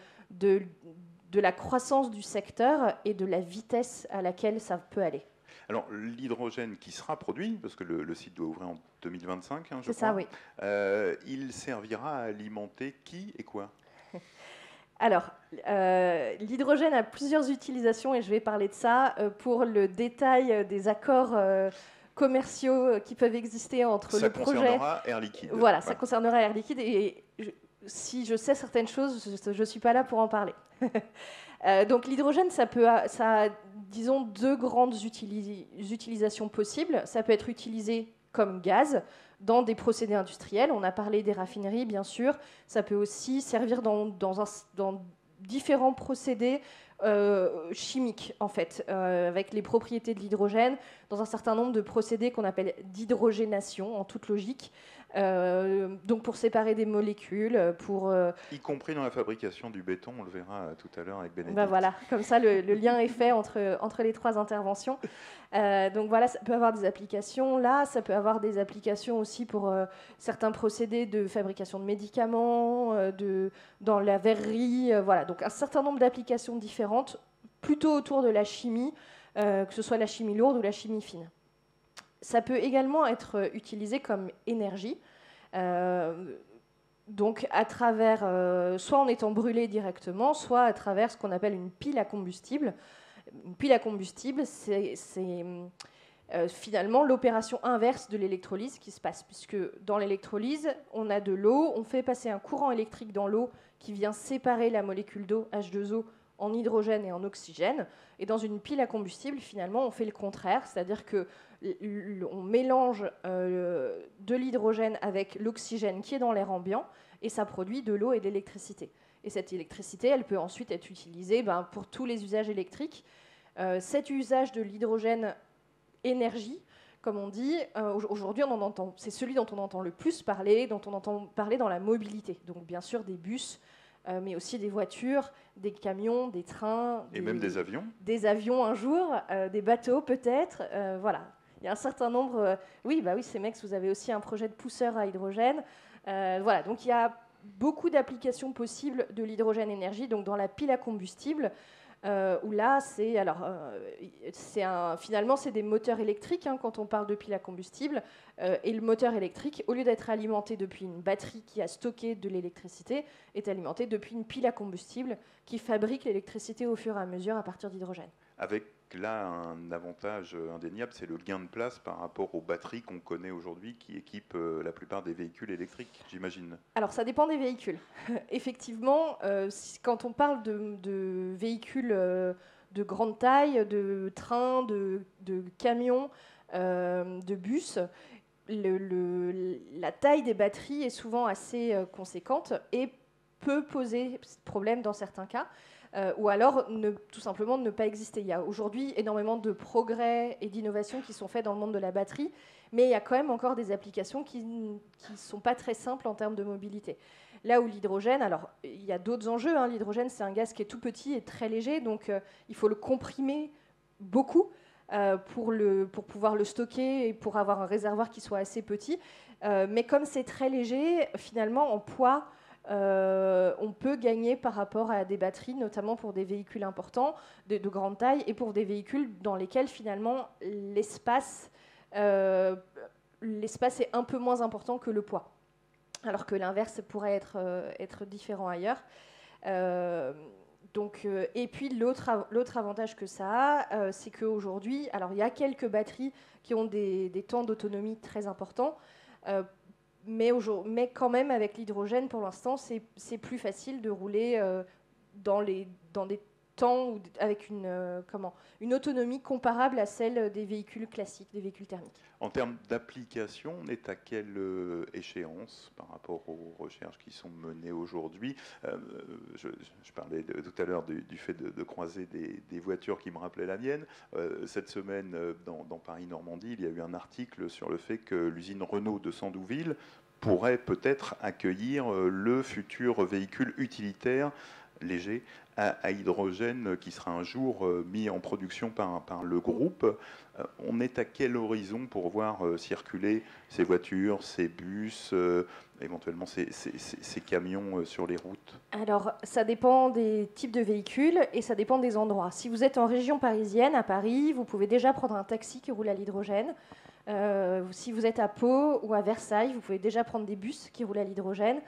la croissance du secteur et de la vitesse à laquelle ça peut aller. Alors, l'hydrogène qui sera produit, parce que le site doit ouvrir en 2025, je crois. C'est ça, oui. Il servira à alimenter qui et quoi ? Alors, l'hydrogène a plusieurs utilisations et je vais parler de ça pour le détail des accords commerciaux qui peuvent exister entre le projet. Ça concernera Air Liquide. Voilà, ça concernera Air Liquide et si je sais certaines choses, je ne suis pas là pour en parler. Donc l'hydrogène, ça a, disons, deux grandes utilisations possibles. Ça peut être utilisé comme gaz dans des procédés industriels. On a parlé des raffineries, bien sûr. Ça peut aussi servir dans différents procédés chimiques, en fait, avec les propriétés de l'hydrogène, dans un certain nombre de procédés qu'on appelle d'hydrogénation, en toute logique. Donc pour séparer des molécules, y compris dans la fabrication du béton, on le verra tout à l'heure avec Bénédicte. Ben voilà, comme ça le lien est fait entre les trois interventions. Donc voilà, ça peut avoir des applications là, ça peut avoir des applications aussi pour certains procédés de fabrication de médicaments, dans la verrerie, voilà. Donc un certain nombre d'applications différentes, plutôt autour de la chimie, que ce soit la chimie lourde ou la chimie fine. Ça peut également être utilisé comme énergie, donc à travers, soit en étant brûlé directement, soit à travers ce qu'on appelle une pile à combustible. Une pile à combustible, c'est finalement l'opération inverse de l'électrolyse qui se passe, puisque dans l'électrolyse, on a de l'eau, on fait passer un courant électrique dans l'eau qui vient séparer la molécule d'eau, H2O, en hydrogène et en oxygène. Et dans une pile à combustible, finalement, on fait le contraire, c'est-à-dire qu'on mélange de l'hydrogène avec l'oxygène qui est dans l'air ambiant, et ça produit de l'eau et de l'électricité. Et cette électricité, elle peut ensuite être utilisée pour tous les usages électriques. Cet usage de l'hydrogène énergie, comme on dit, aujourd'hui, c'est celui dont on entend le plus parler, dont on entend parler dans la mobilité. Donc, bien sûr, des bus, mais aussi des voitures, des camions, des trains. Et même des avions. Des avions un jour, des bateaux peut-être. Voilà. Il y a un certain nombre... oui, CEMEX, vous avez aussi un projet de pousseur à hydrogène. Voilà, donc il y a beaucoup d'applications possibles de l'hydrogène énergie, donc dans la pile à combustible, où là, finalement, c'est des moteurs électriques quand on parle de pile à combustible. Et le moteur électrique, au lieu d'être alimenté depuis une batterie qui a stocké de l'électricité, est alimenté depuis une pile à combustible qui fabrique l'électricité au fur et à mesure à partir d'hydrogène. Avec là un avantage indéniable, c'est le gain de place par rapport aux batteries qu'on connaît aujourd'hui qui équipent la plupart des véhicules électriques, j'imagine. Alors ça dépend des véhicules. Effectivement, quand on parle de véhicules de grande taille, de trains, de camions, de bus, la taille des batteries est souvent assez conséquente et peut poser problème dans certains cas. Ou alors tout simplement ne pas exister. Il y a aujourd'hui énormément de progrès et d'innovations qui sont faits dans le monde de la batterie, mais il y a quand même encore des applications qui ne sont pas très simples en termes de mobilité. Là où l'hydrogène, alors il y a d'autres enjeux, l'hydrogène c'est un gaz qui est tout petit et très léger, donc il faut le comprimer beaucoup pour pouvoir le stocker et pour avoir un réservoir qui soit assez petit. Mais comme c'est très léger, finalement en poids, on peut gagner par rapport à des batteries, notamment pour des véhicules importants, de grande taille, et pour des véhicules dans lesquels finalement l'espace est un peu moins important que le poids, alors que l'inverse pourrait être différent ailleurs. Et puis l'autre avantage que ça a, c'est qu'aujourd'hui, alors il y a quelques batteries qui ont des temps d'autonomie très importants, mais quand même, avec l'hydrogène, pour l'instant, c'est plus facile de rouler dans des temps avec une autonomie comparable à celle des véhicules classiques, des véhicules thermiques. En termes d'application, on est à quelle échéance par rapport aux recherches qui sont menées aujourd'hui? Je parlais tout à l'heure du fait de croiser des voitures qui me rappelaient la mienne. Cette semaine, dans Paris-Normandie, il y a eu un article sur le fait que l'usine Renault de Sandouville pourrait peut-être accueillir le futur véhicule utilitaire léger à hydrogène qui sera un jour mis en production par le groupe. On est à quel horizon pour voir circuler ces voitures, ces bus, éventuellement ces camions sur les routes? Alors, ça dépend des types de véhicules et ça dépend des endroits. Si vous êtes en région parisienne, à Paris, vous pouvez déjà prendre un taxi qui roule à l'hydrogène. Si vous êtes à Pau ou à Versailles, vous pouvez déjà prendre des bus qui roulent à l'hydrogène.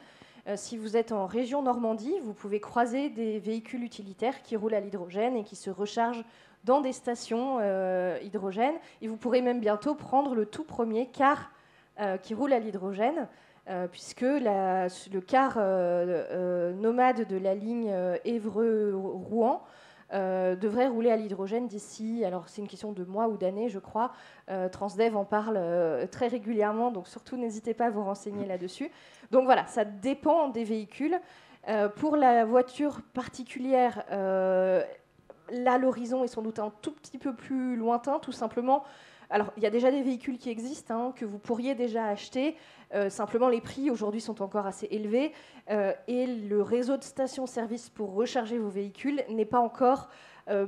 Si vous êtes en région Normandie, vous pouvez croiser des véhicules utilitaires qui roulent à l'hydrogène et qui se rechargent dans des stations hydrogène. Et vous pourrez même bientôt prendre le tout premier car qui roule à l'hydrogène, puisque le car nomade de la ligne Évreux-Rouen devrait rouler à l'hydrogène d'ici, alors c'est une question de mois ou d'années, je crois. Transdev en parle très régulièrement, donc surtout n'hésitez pas à vous renseigner là-dessus. Donc voilà, ça dépend des véhicules. Pour la voiture particulière, là l'horizon est sans doute un tout petit peu plus lointain, tout simplement Alors, il y a déjà des véhicules qui existent, que vous pourriez déjà acheter. Simplement, les prix aujourd'hui sont encore assez élevés et le réseau de stations-service pour recharger vos véhicules n'est pas encore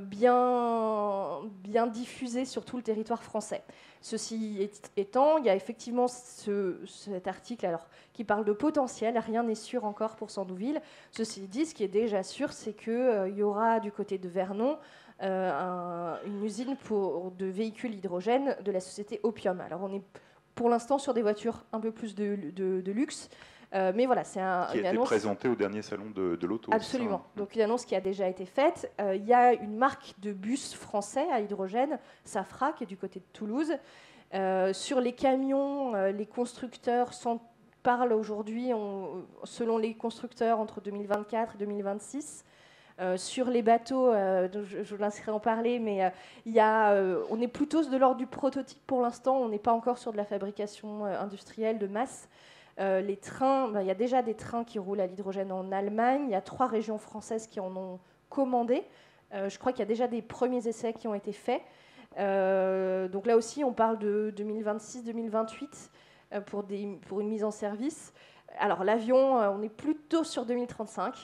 bien diffusé sur tout le territoire français. Ceci étant, il y a effectivement cet article qui parle de potentiel. Rien n'est sûr encore pour Sandouville. Ceci dit, ce qui est déjà sûr, c'est qu'il y aura du côté de Vernon une usine de véhicules hydrogène de la société Opium. Alors on est pour l'instant sur des voitures un peu plus de luxe, mais voilà, c'est qui a été présenté au dernier salon de l'auto. Absolument. Donc une annonce qui a déjà été faite. Il y a une marque de bus français à hydrogène, Safra, qui est du côté de Toulouse. Sur les camions, les constructeurs parlent aujourd'hui, selon les constructeurs, entre 2024 et 2026. Sur les bateaux, je vous laisserai en parler, mais on est plutôt de l'ordre du prototype pour l'instant. On n'est pas encore sur de la fabrication industrielle de masse. Les trains, il y a déjà des trains qui roulent à l'hydrogène en Allemagne. Il y a 3 régions françaises qui en ont commandé. Je crois qu'il y a déjà des premiers essais qui ont été faits. Donc là aussi, on parle de 2026-2028 pour une mise en service. Alors l'avion, on est plutôt sur 2035.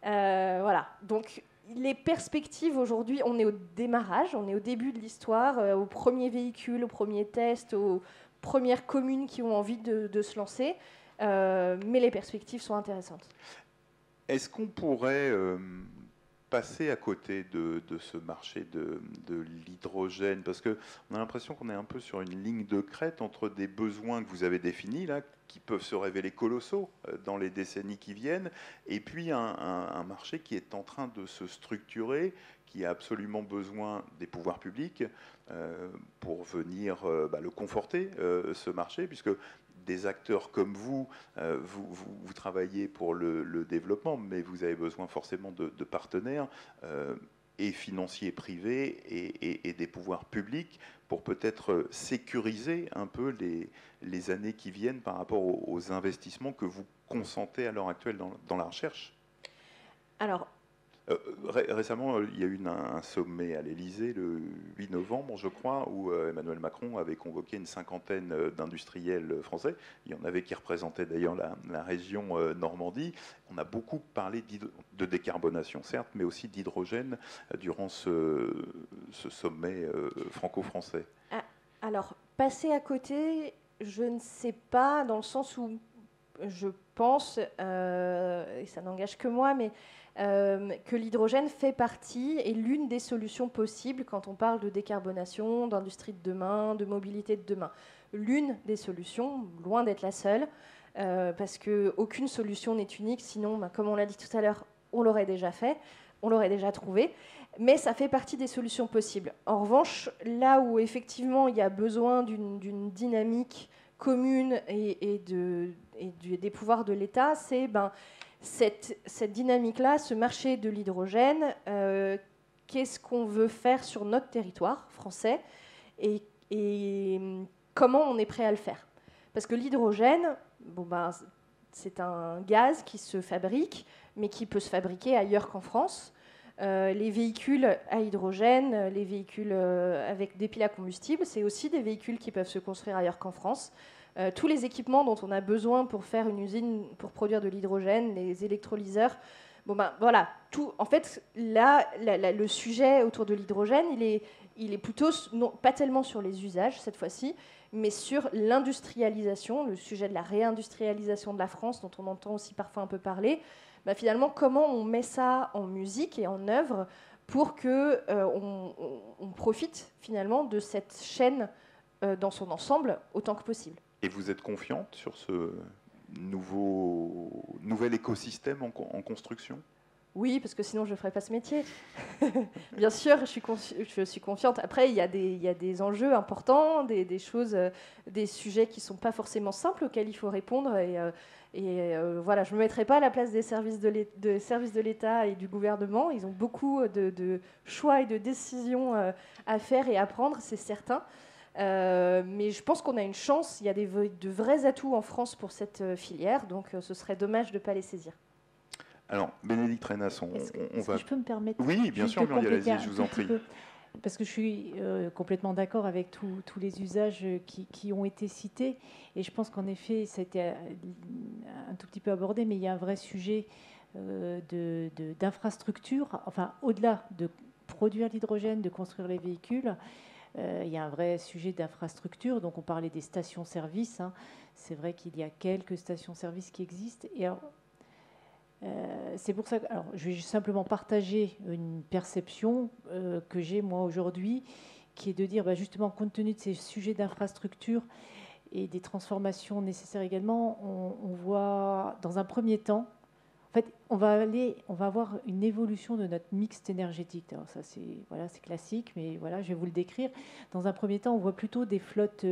Voilà, donc les perspectives aujourd'hui, on est au démarrage, on est au début de l'histoire, aux premiers véhicules, aux premiers tests, aux premières communes qui ont envie de se lancer, mais les perspectives sont intéressantes. Est-ce qu'on pourrait passer à côté de ce marché de l'hydrogène? Parce qu'on a l'impression qu'on est un peu sur une ligne de crête entre des besoins que vous avez définis, là, qui peuvent se révéler colossaux dans les décennies qui viennent, et puis un marché qui est en train de se structurer, qui a absolument besoin des pouvoirs publics pour venir le conforter, ce marché, puisque des acteurs comme vous, vous travaillez pour le développement, mais vous avez besoin forcément de partenaires et financiers privés et des pouvoirs publics pour peut-être sécuriser un peu les années qui viennent par rapport aux investissements que vous consentez à l'heure actuelle dans la recherche. Alors, récemment, il y a eu un sommet à l'Élysée le 8 novembre, je crois, où Emmanuel Macron avait convoqué une 50aine d'industriels français. Il y en avait qui représentaient d'ailleurs la région Normandie. On a beaucoup parlé de décarbonation, certes, mais aussi d'hydrogène durant ce sommet franco-français. Alors, passer à côté, je ne sais pas, dans le sens où je pense, et ça n'engage que moi, mais que l'hydrogène fait partie et l'une des solutions possibles quand on parle de décarbonation, d'industrie de demain, de mobilité de demain. L'une des solutions, loin d'être la seule, parce qu'aucune solution n'est unique, sinon, comme on l'a dit tout à l'heure, on l'aurait déjà fait, on l'aurait déjà trouvé, mais ça fait partie des solutions possibles. En revanche, là où effectivement il y a besoin d'une dynamique commune et des pouvoirs de l'État, c'est cette dynamique-là, ce marché de l'hydrogène, qu'est-ce qu'on veut faire sur notre territoire français et comment on est prêt à le faire. Parce que l'hydrogène, c'est un gaz qui se fabrique, mais qui peut se fabriquer ailleurs qu'en France. Les véhicules à hydrogène, les véhicules avec des piles à combustible, c'est aussi des véhicules qui peuvent se construire ailleurs qu'en France. Tous les équipements dont on a besoin pour faire une usine pour produire de l'hydrogène, les électrolyseurs, voilà, tout. En fait, là, le sujet autour de l'hydrogène, il est plutôt pas tellement sur les usages cette fois-ci, mais sur l'industrialisation, le sujet de la réindustrialisation de la France, dont on entend aussi parfois un peu parler. Finalement, comment on met ça en musique et en œuvre pour que on profite finalement de cette chaîne dans son ensemble autant que possible. Et vous êtes confiante sur ce nouvel écosystème en construction? Oui, parce que sinon je ne ferais pas ce métier. Bien sûr, je suis confiante. Après, il y a des enjeux importants, des choses, des sujets qui ne sont pas forcément simples auxquels il faut répondre. Voilà, je ne me mettrai pas à la place des services de l'État et du gouvernement. Ils ont beaucoup de choix et de décisions à faire et à prendre, c'est certain. Mais je pense qu'on a une chance. Il y a de vrais atouts en France pour cette filière, donc ce serait dommage de ne pas les saisir. Alors, Bénédicte Reynasse, est-ce que je peux me permettre? Oui, bien sûr, Muriel, allez-y, je vous en prie. parce que je suis complètement d'accord avec tous les usages qui ont été cités. Et je pense qu'en effet, ça a été un tout petit peu abordé, mais il y a un vrai sujet d'infrastructure. Enfin, au-delà de produire l'hydrogène, de construire les véhicules, il y a un vrai sujet d'infrastructure. Donc, on parlait des stations-service. Hein. C'est vrai qu'il y a quelques stations-service qui existent. Et alors, c'est pour ça que je vais simplement partager une perception que j'ai moi aujourd'hui, qui est de dire justement, compte tenu de ces sujets d'infrastructure et des transformations nécessaires également, on voit dans un premier temps, en fait, on va avoir une évolution de notre mixte énergétique. Alors ça, c'est classique, mais voilà, je vais vous le décrire. Dans un premier temps, on voit plutôt des flottes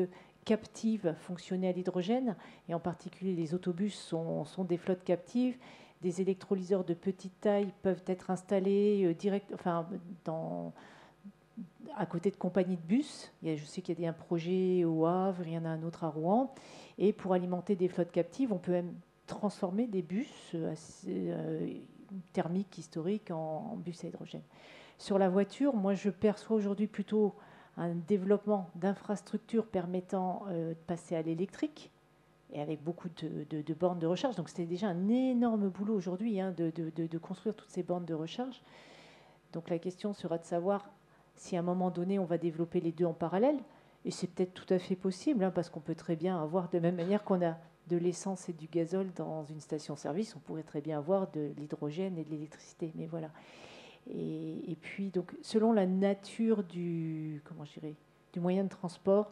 captives fonctionner à l'hydrogène, et en particulier les autobus sont des flottes captives. Des électrolyseurs de petite taille peuvent être installés à côté de compagnies de bus. Je sais qu'il y a un projet au Havre, il y en a un autre à Rouen. Et pour alimenter des flottes captives, on peut même transformer des bus thermiques historiques en bus à hydrogène. Sur la voiture, moi je perçois aujourd'hui plutôt un développement d'infrastructures permettant de passer à l'électrique, et avec beaucoup de bornes de recharge. Donc c'était déjà un énorme boulot aujourd'hui de construire toutes ces bornes de recharge. Donc la question sera de savoir si à un moment donné on va développer les deux en parallèle. Et c'est peut-être tout à fait possible, parce qu'on peut très bien avoir, de même manière qu'on a de l'essence et du gazole dans une station-service, on pourrait très bien avoir de l'hydrogène et de l'électricité. Mais voilà. Et puis, donc, selon la nature du moyen de transport,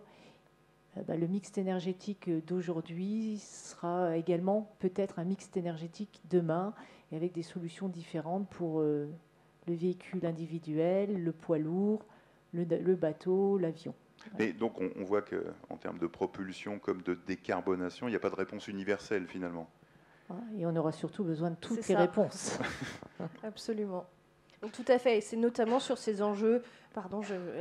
le mixte énergétique d'aujourd'hui sera également peut-être un mixte énergétique demain, et avec des solutions différentes pour le véhicule individuel, le poids lourd, le bateau, l'avion. Et donc on voit qu'en termes de propulsion comme de décarbonation, il n'y a pas de réponse universelle finalement. Et on aura surtout besoin de toutes les réponses. Absolument. Donc, tout à fait. Et c'est notamment sur ces enjeux,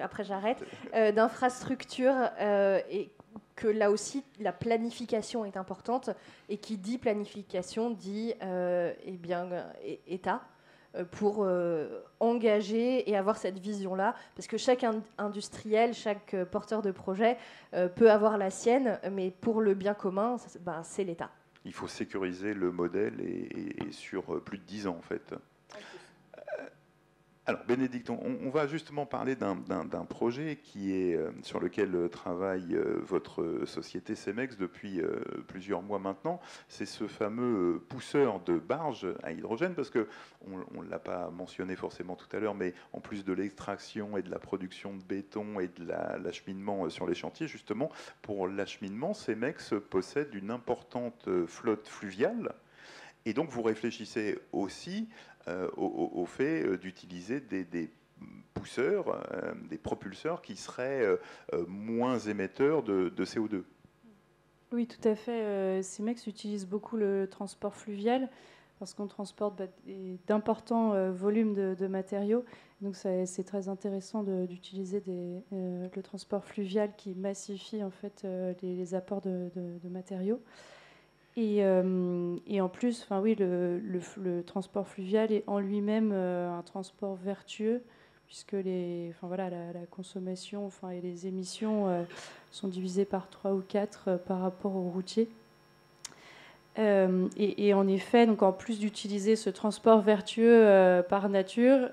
après j'arrête, d'infrastructure, et que là aussi la planification est importante. Et qui dit planification dit État, pour engager et avoir cette vision-là. Parce que chaque industriel, chaque porteur de projet peut avoir la sienne, mais pour le bien commun, c'est l'État. Il faut sécuriser le modèle et sur plus de 10 ans en fait. Alors Bénédicte, on va justement parler d'un projet sur lequel travaille votre société Cemex depuis plusieurs mois maintenant. C'est ce fameux pousseur de barge à hydrogène, parce qu'on ne l'a pas mentionné forcément tout à l'heure, mais en plus de l'extraction et de la production de béton et de l'acheminement sur les chantiers, justement, pour l'acheminement, Cemex possède une importante flotte fluviale. Et donc vous réfléchissez aussi au fait d'utiliser des pousseurs, des propulseurs qui seraient moins émetteurs de CO2. Oui, tout à fait. Cemex utilise beaucoup le transport fluvial parce qu'on transporte d'importants volumes de matériaux. Donc c'est très intéressant d'utiliser le transport fluvial qui massifie en fait les apports de matériaux. Et en plus, le transport fluvial est en lui-même un transport vertueux, puisque la consommation et les émissions sont divisées par 3 ou 4 par rapport au routier. Et en effet, donc en plus d'utiliser ce transport vertueux par nature,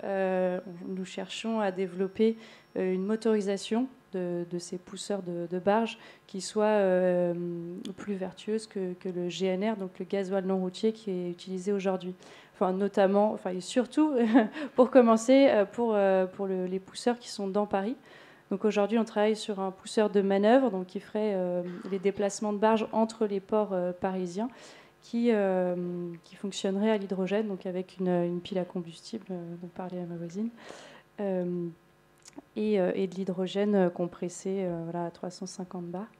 nous cherchons à développer une motorisation de ces pousseurs de barges qui soit plus vertueuse que le GNR, donc le gasoil non routier qui est utilisé aujourd'hui. Et surtout, pour commencer, pour les pousseurs qui sont dans Paris. Donc aujourd'hui, on travaille sur un pousseur de manœuvre, donc qui ferait les déplacements de barges entre les ports parisiens, qui fonctionnerait à l'hydrogène, donc avec une pile à combustible, dont parlait ma voisine. Et de l'hydrogène compressé à 350 bars.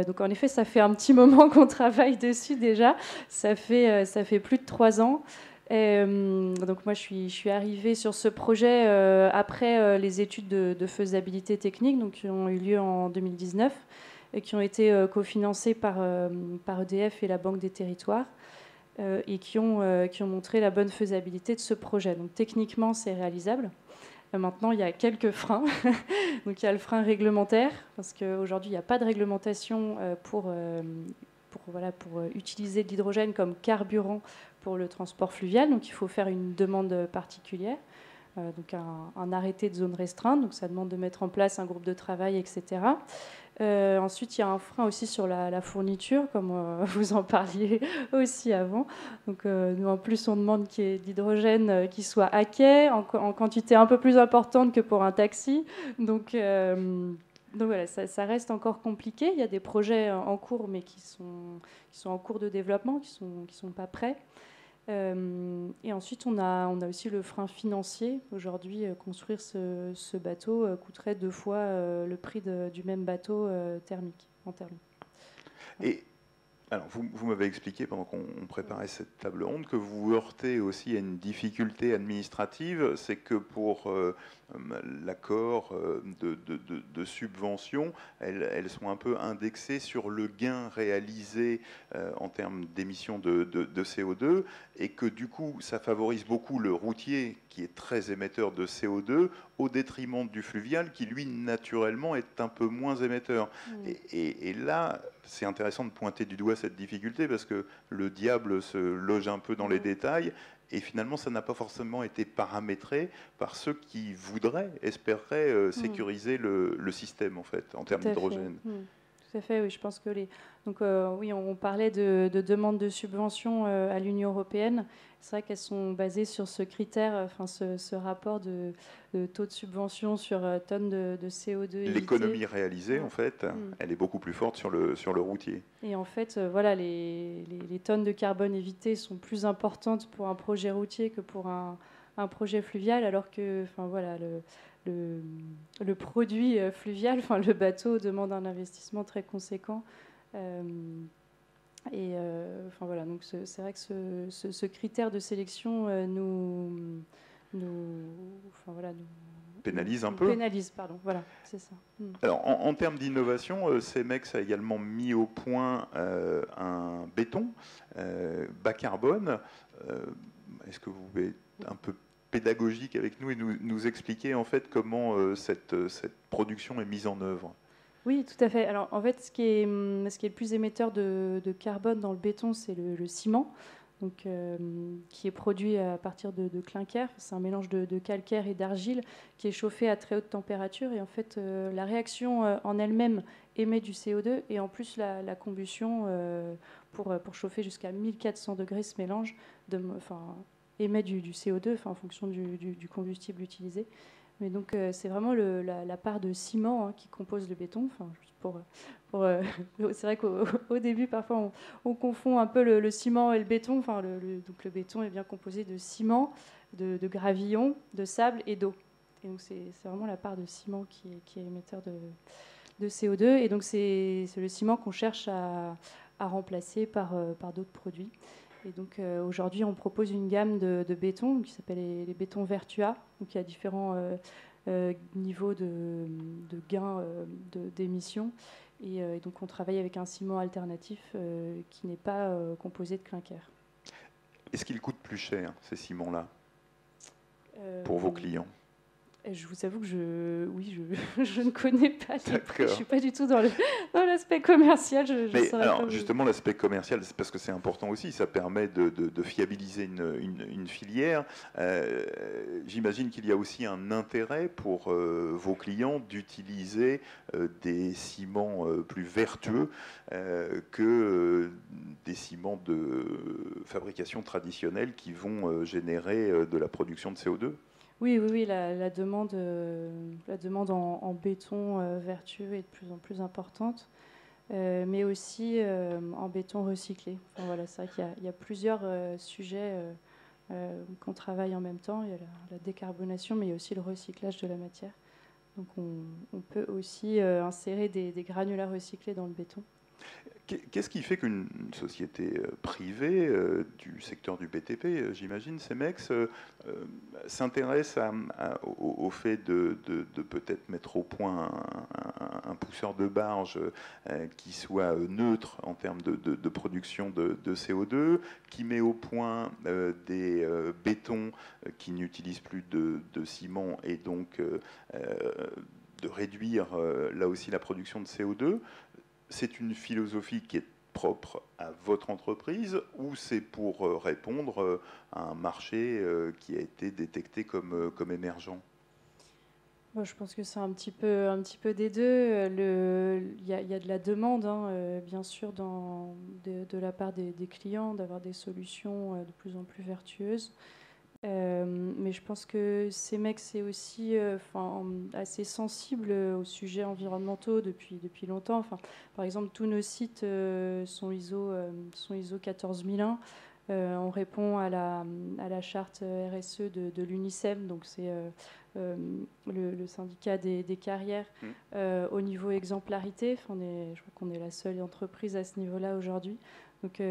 Donc en effet, ça fait un petit moment qu'on travaille dessus déjà. Ça fait plus de 3 ans. Donc moi, je suis arrivée sur ce projet après les études de faisabilité technique, donc, qui ont eu lieu en 2019 et qui ont été cofinancées par EDF et la Banque des Territoires, et qui ont montré la bonne faisabilité de ce projet. Donc techniquement, c'est réalisable. Maintenant, il y a quelques freins. Donc il y a le frein réglementaire, parce qu'aujourd'hui, il n'y a pas de réglementation pour utiliser de l'hydrogène comme carburant pour le transport fluvial. Donc il faut faire une demande particulière, donc un arrêté de zone restreinte. Donc ça demande de mettre en place un groupe de travail, etc. Ensuite, il y a un frein aussi sur la fourniture, comme vous en parliez aussi avant. Donc, nous, en plus, on demande qu'il y ait de l'hydrogène qui soit à quai, en quantité un peu plus importante que pour un taxi. Donc voilà, ça reste encore compliqué. Il y a des projets en cours, mais qui sont en cours de développement, qui sont pas prêts. Et ensuite, on a aussi le frein financier. Aujourd'hui, construire ce bateau coûterait 2 fois le prix du même bateau thermique, en thermique. Et alors, vous m'avez expliqué pendant qu'on préparait cette table ronde que vous vous heurtez aussi à une difficulté administrative, c'est que pour l'accord de subvention, elles sont un peu indexées sur le gain réalisé en termes d'émissions de CO2, et que du coup, ça favorise beaucoup le routier qui est très émetteur de CO2 au détriment du fluvial qui, lui, naturellement, est un peu moins émetteur. Et là, c'est intéressant de pointer du doigt cette difficulté parce que le diable se loge un peu dans les détails et finalement, ça n'a pas forcément été paramétré par ceux qui voudraient, espéreraient sécuriser le système, en fait, en termes d'hydrogène. Tout à fait, oui. Je pense que oui, on parlait de demande de subvention à l'Union européenne. C'est vrai qu'elles sont basées sur ce critère, ce rapport de taux de subvention sur tonnes de CO2 évité. L'économie réalisée, en fait, elle est beaucoup plus forte sur le routier. Et en fait, voilà, les tonnes de carbone évitées sont plus importantes pour un projet routier que pour un projet fluvial, alors que, voilà, le produit fluvial, le bateau, demande un investissement très conséquent. Voilà, donc c'est vrai que ce critère de sélection nous pénalise un peu. Pénalise, pardon. Voilà, c'est ça. Alors, en termes d'innovation, Cemex a également mis au point un béton bas carbone. Est-ce que vous pouvez un peu pédagogique avec nous et nous expliquer en fait comment cette production est mise en œuvre? Oui, tout à fait. Alors, en fait, ce qui est le plus émetteur de carbone dans le béton, c'est le ciment, donc, qui est produit à partir de clinker. C'est un mélange de calcaire et d'argile qui est chauffé à très haute température. Et en fait, la réaction en elle-même émet du CO2. Et en plus, la combustion, pour chauffer jusqu'à 1400 degrés ce mélange, émet du CO2 en fonction du combustible utilisé. Mais donc, c'est vraiment la part de ciment qui compose le béton. C'est vrai qu'au début, parfois, on confond un peu le ciment et le béton. Donc, le béton est bien composé de ciment, de gravillon, de sable et d'eau. Et donc, c'est vraiment la part de ciment qui est émetteur de CO2. Et donc, c'est le ciment qu'on cherche à remplacer par d'autres produits. Et donc aujourd'hui, on propose une gamme de béton qui s'appelle les bétons Vertua. Donc il y a différents niveaux de gains d'émissions. Et donc on travaille avec un ciment alternatif qui n'est pas composé de clinker. Est-ce qu'il coûte plus cher, ces ciments-là, pour vos clients? Je vous avoue que je ne connais pas les prix. Je ne suis pas du tout dans l'aspect commercial. Mais alors, justement, l'aspect commercial, c'est parce que c'est important aussi. Ça permet de fiabiliser une filière. J'imagine qu'il y a aussi un intérêt pour vos clients d'utiliser des ciments plus vertueux que des ciments de fabrication traditionnelle qui vont générer de la production de CO2. Oui, la demande en béton vertueux est de plus en plus importante, mais aussi en béton recyclé. Voilà, c'est vrai qu'il y a plusieurs sujets qu'on travaille en même temps. Il y a la décarbonation, mais il y a aussi le recyclage de la matière. Donc on peut aussi insérer des granulats recyclés dans le béton. Qu'est-ce qui fait qu'une société privée du secteur du BTP, j'imagine, Cemex, s'intéresse au fait de peut-être mettre au point un pousseur de barge qui soit neutre en termes de production de CO2, qui met au point des bétons qui n'utilisent plus de ciment et donc de réduire là aussi la production de CO2? C'est une philosophie qui est propre à votre entreprise ou c'est pour répondre à un marché qui a été détecté comme émergent? Moi, je pense que c'est un petit peu des deux. Il y a de la demande, hein, bien sûr, de la part des clients, d'avoir des solutions de plus en plus vertueuses. Mais je pense que Cemex est aussi assez sensible aux sujets environnementaux depuis longtemps. Enfin, par exemple, tous nos sites sont ISO 14001. On répond à la charte RSE de l'UNICEF, donc c'est le syndicat des carrières au niveau exemplarité. Je crois qu'on est la seule entreprise à ce niveau-là aujourd'hui. Donc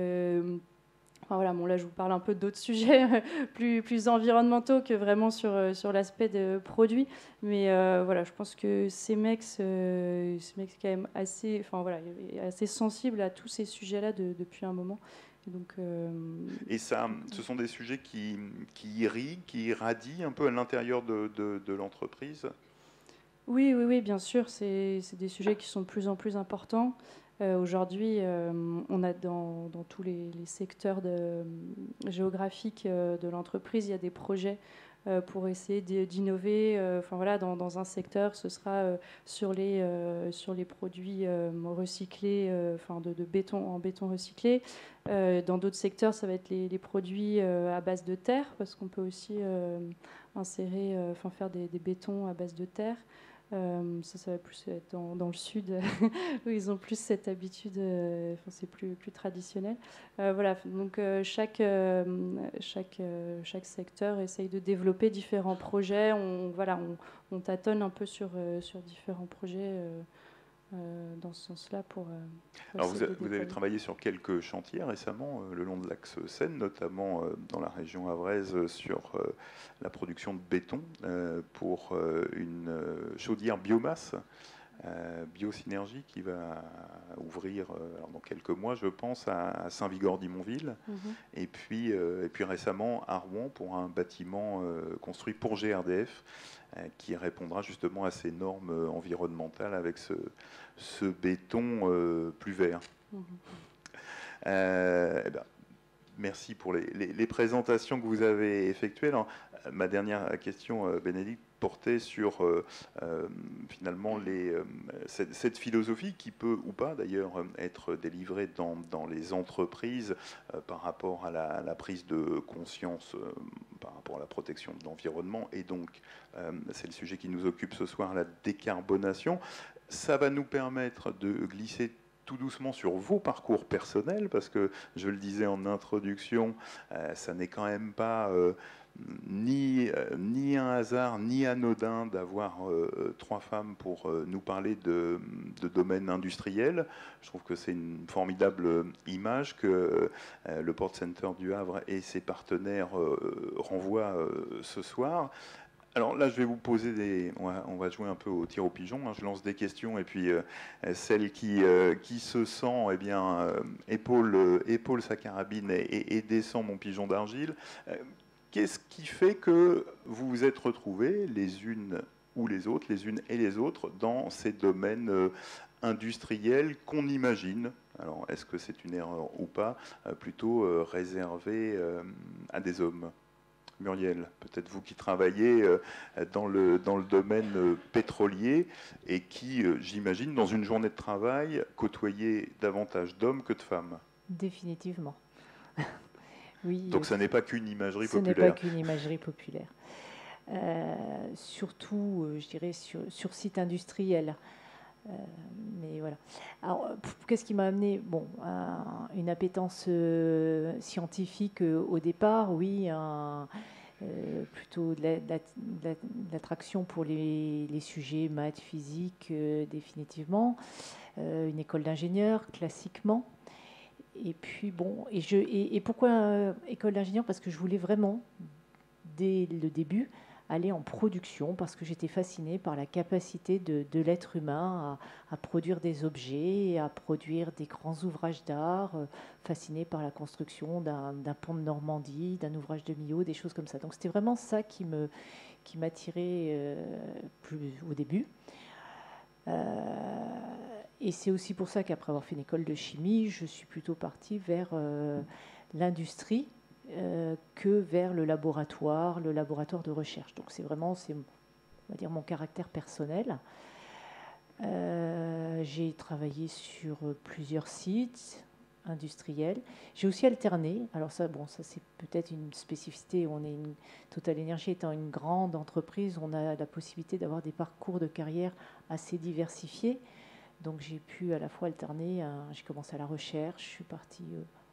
voilà, bon, là, je vous parle un peu d'autres sujets plus environnementaux que vraiment sur l'aspect de produit. Mais voilà, je pense que Cemex est quand même assez sensible à tous ces sujets-là depuis un moment. Et donc, et ça, ce sont des sujets qui irriguent, qui irradient un peu à l'intérieur de l'entreprise? Oui, bien sûr, c'est des sujets qui sont de plus en plus importants. Aujourd'hui, on a dans tous les secteurs géographiques de l'entreprise, il y a des projets pour essayer d'innover. Voilà, dans un secteur, ce sera sur les produits recyclés, de béton en béton recyclé. Dans d'autres secteurs, ça va être les produits à base de terre, parce qu'on peut aussi insérer, faire des bétons à base de terre. Ça va plus être dans le sud où ils ont plus cette habitude, c'est plus traditionnel. Voilà, donc chaque secteur essaye de développer différents projets. On tâtonne un peu sur différents projets dans ce sens-là pour Alors vous avez travaillé sur quelques chantiers récemment le long de l'axe Seine, notamment dans la région havraise sur la production de béton pour une chaudière biomasse, Biosynergie, qui va ouvrir dans quelques mois, je pense, à Saint-Vigor-d'Imonville. Et puis récemment à Rouen pour un bâtiment construit pour GRDF qui répondra justement à ces normes environnementales avec ce béton plus vert. Merci pour les présentations que vous avez effectuées. Alors, ma dernière question, Bénédicte, portait sur finalement cette philosophie qui peut ou pas d'ailleurs être délivrée dans les entreprises par rapport à la prise de conscience par rapport à la protection de l'environnement. Et donc, c'est le sujet qui nous occupe ce soir, la décarbonation. Ça va nous permettre de glisser tout doucement sur vos parcours personnels, parce que je le disais en introduction, ça n'est quand même pas ni un hasard, ni anodin d'avoir trois femmes pour nous parler de domaine industriel. Je trouve que c'est une formidable image que le Port Center du Havre et ses partenaires renvoient ce soir. Alors là, je vais vous poser on va jouer un peu au tir au pigeon. Je lance des questions et puis celle qui se sent, eh bien, épaule sa carabine et descend mon pigeon d'argile. Qu'est-ce qui fait que vous vous êtes retrouvés, les unes ou les autres, les unes et les autres, dans ces domaines industriels qu'on imagine, alors est-ce que c'est une erreur ou pas, plutôt réservés à des hommes? Muriel, peut-être vous qui travaillez dans le domaine pétrolier et qui, j'imagine, dans une journée de travail, côtoyez davantage d'hommes que de femmes. Définitivement. Oui. Donc ça n'est pas qu'une imagerie populaire. Ce n'est pas qu'une imagerie populaire. Surtout, je dirais, sur site industriel. Mais voilà. Alors, qu'est-ce qui m'a amené une appétence scientifique au départ? Oui, plutôt de l'attraction pour les sujets maths, physique, définitivement. Une école d'ingénieur, classiquement. Et puis bon, et pourquoi école d'ingénieur? Parce que je voulais vraiment, dès le début, aller en production, parce que j'étais fascinée par la capacité de l'être humain à produire des objets, à produire des grands ouvrages d'art, fascinée par la construction d'un pont de Normandie, d'un ouvrage de Milhaud, des choses comme ça. Donc c'était vraiment ça qui m'attirait au début. Et c'est aussi pour ça qu'après avoir fait une école de chimie, je suis plutôt partie vers l'industrie que vers le laboratoire de recherche. Donc c'est vraiment, on va dire, mon caractère personnel. J'ai travaillé sur plusieurs sites industriels. J'ai aussi alterné. Alors ça, bon, ça c'est peut-être une spécificité. Total Energy étant une grande entreprise, on a la possibilité d'avoir des parcours de carrière assez diversifiés. Donc j'ai pu à la fois alterner. J'ai commencé à la recherche, je suis partie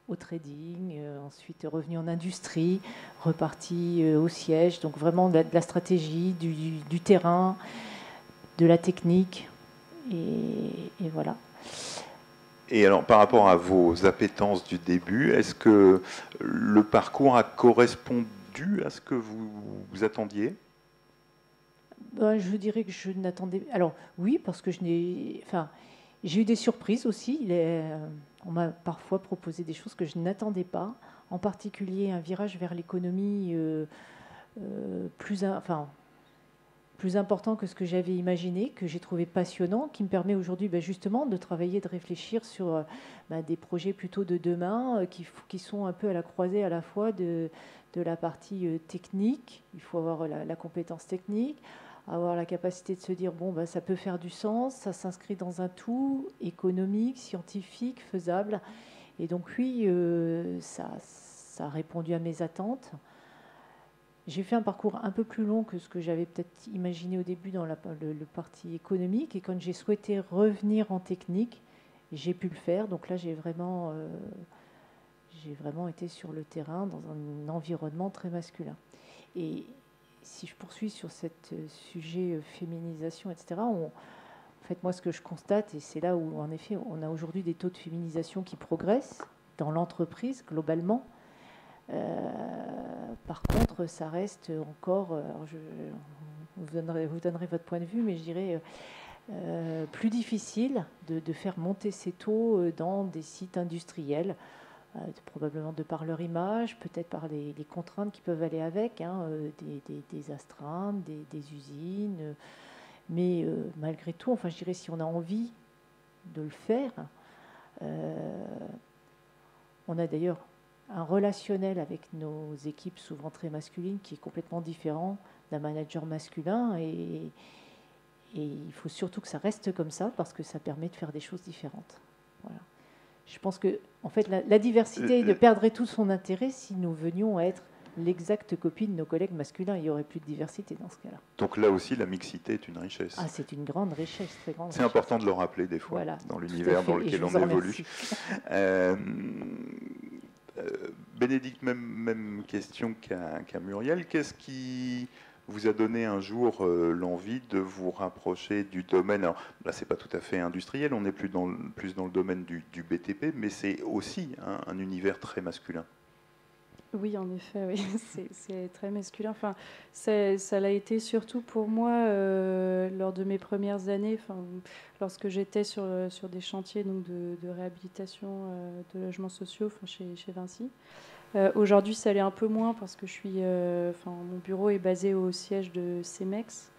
au trading, ensuite revenu en industrie, reparti au siège. Donc vraiment de la stratégie, du terrain, de la technique. Et voilà. Et alors, par rapport à vos appétences du début, est-ce que le parcours a correspondu à ce que vous attendiez? Je dirais que je n'attendais... Alors oui, parce que j'ai eu des surprises aussi. On m'a parfois proposé des choses que je n'attendais pas, en particulier un virage vers l'économie plus important que ce que j'avais imaginé, que j'ai trouvé passionnant, qui me permet aujourd'hui justement de travailler, de réfléchir sur des projets plutôt de demain qui sont un peu à la croisée à la fois de la partie technique. Il faut avoir la compétence technique, avoir la capacité de se dire ça peut faire du sens, ça s'inscrit dans un tout économique, scientifique, faisable. Et donc oui, ça a répondu à mes attentes. J'ai fait un parcours un peu plus long que ce que j'avais peut-être imaginé au début dans le parti économique. Et quand j'ai souhaité revenir en technique, j'ai pu le faire. Donc là, j'ai vraiment été sur le terrain dans un environnement très masculin. Et si je poursuis sur ce sujet féminisation, etc., en fait, moi, ce que je constate, et c'est là où, en effet, on a aujourd'hui des taux de féminisation qui progressent dans l'entreprise, globalement. Par contre, ça reste encore... vous donnerez votre point de vue, mais je dirais plus difficile de faire monter ces taux dans des sites industriels, probablement de par leur image, peut-être par les contraintes qui peuvent aller avec, des astreintes, des usines. Mais malgré tout, enfin, je dirais, si on a envie de le faire, on a d'ailleurs un relationnel avec nos équipes souvent très masculines qui est complètement différent d'un manager masculin. Et il faut surtout que ça reste comme ça parce que ça permet de faire des choses différentes. Voilà. Je pense que en fait, la diversité ne perdrait tout son intérêt si nous venions à être l'exacte copie de nos collègues masculins. Il n'y aurait plus de diversité dans ce cas-là. Donc là aussi, la mixité est une richesse. Ah, c'est une grande richesse, très grande. C'est important de le rappeler des fois, voilà, dans l'univers dans lequel on évolue. Bénédicte, même question qu'à Muriel. Qu'est-ce qui vous a donné un jour l'envie de vous rapprocher du domaine? Alors là, c'est pas tout à fait industriel, on est plus dans le domaine du BTP, mais c'est aussi un univers très masculin. Oui, en effet, oui. C'est très masculin. Enfin, ça l'a été surtout pour moi lors de mes premières années, lorsque j'étais sur des chantiers donc de réhabilitation de logements sociaux chez Vinci. Aujourd'hui, ça l'est un peu moins parce que mon bureau est basé au siège de Cemex.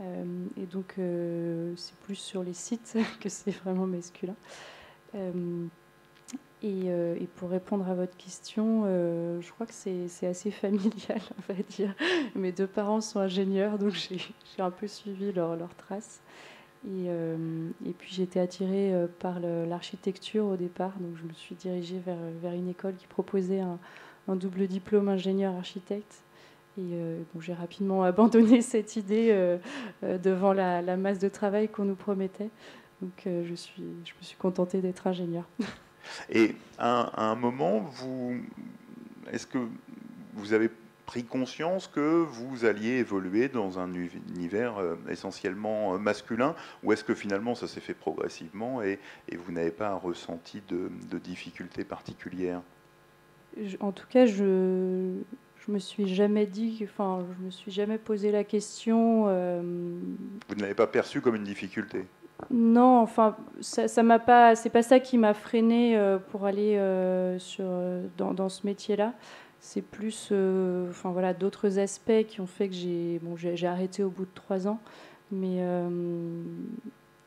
Et donc, c'est plus sur les sites que c'est vraiment masculin. Et pour répondre à votre question, je crois que c'est assez familial, on va dire. Mes deux parents sont ingénieurs, donc j'ai un peu suivi leurs traces. Et puis j'ai été attirée par l'architecture au départ, donc je me suis dirigée vers une école qui proposait un double diplôme ingénieur-architecte. Et j'ai rapidement abandonné cette idée devant la masse de travail qu'on nous promettait. Donc je me suis contentée d'être ingénieure. Et à un moment, est-ce que vous avez pris conscience que vous alliez évoluer dans un univers essentiellement masculin, ou est-ce que finalement ça s'est fait progressivement et vous n'avez pas ressenti de difficultés particulières? En tout cas, je me suis jamais dit, enfin, je me suis jamais posé la question. Vous ne l'avez pas perçu comme une difficulté? Non, enfin, ça m'a pas. C'est pas ça qui m'a freiné pour aller dans ce métier-là. C'est plus, enfin voilà, d'autres aspects qui ont fait que j'ai arrêté au bout de 3 ans. Mais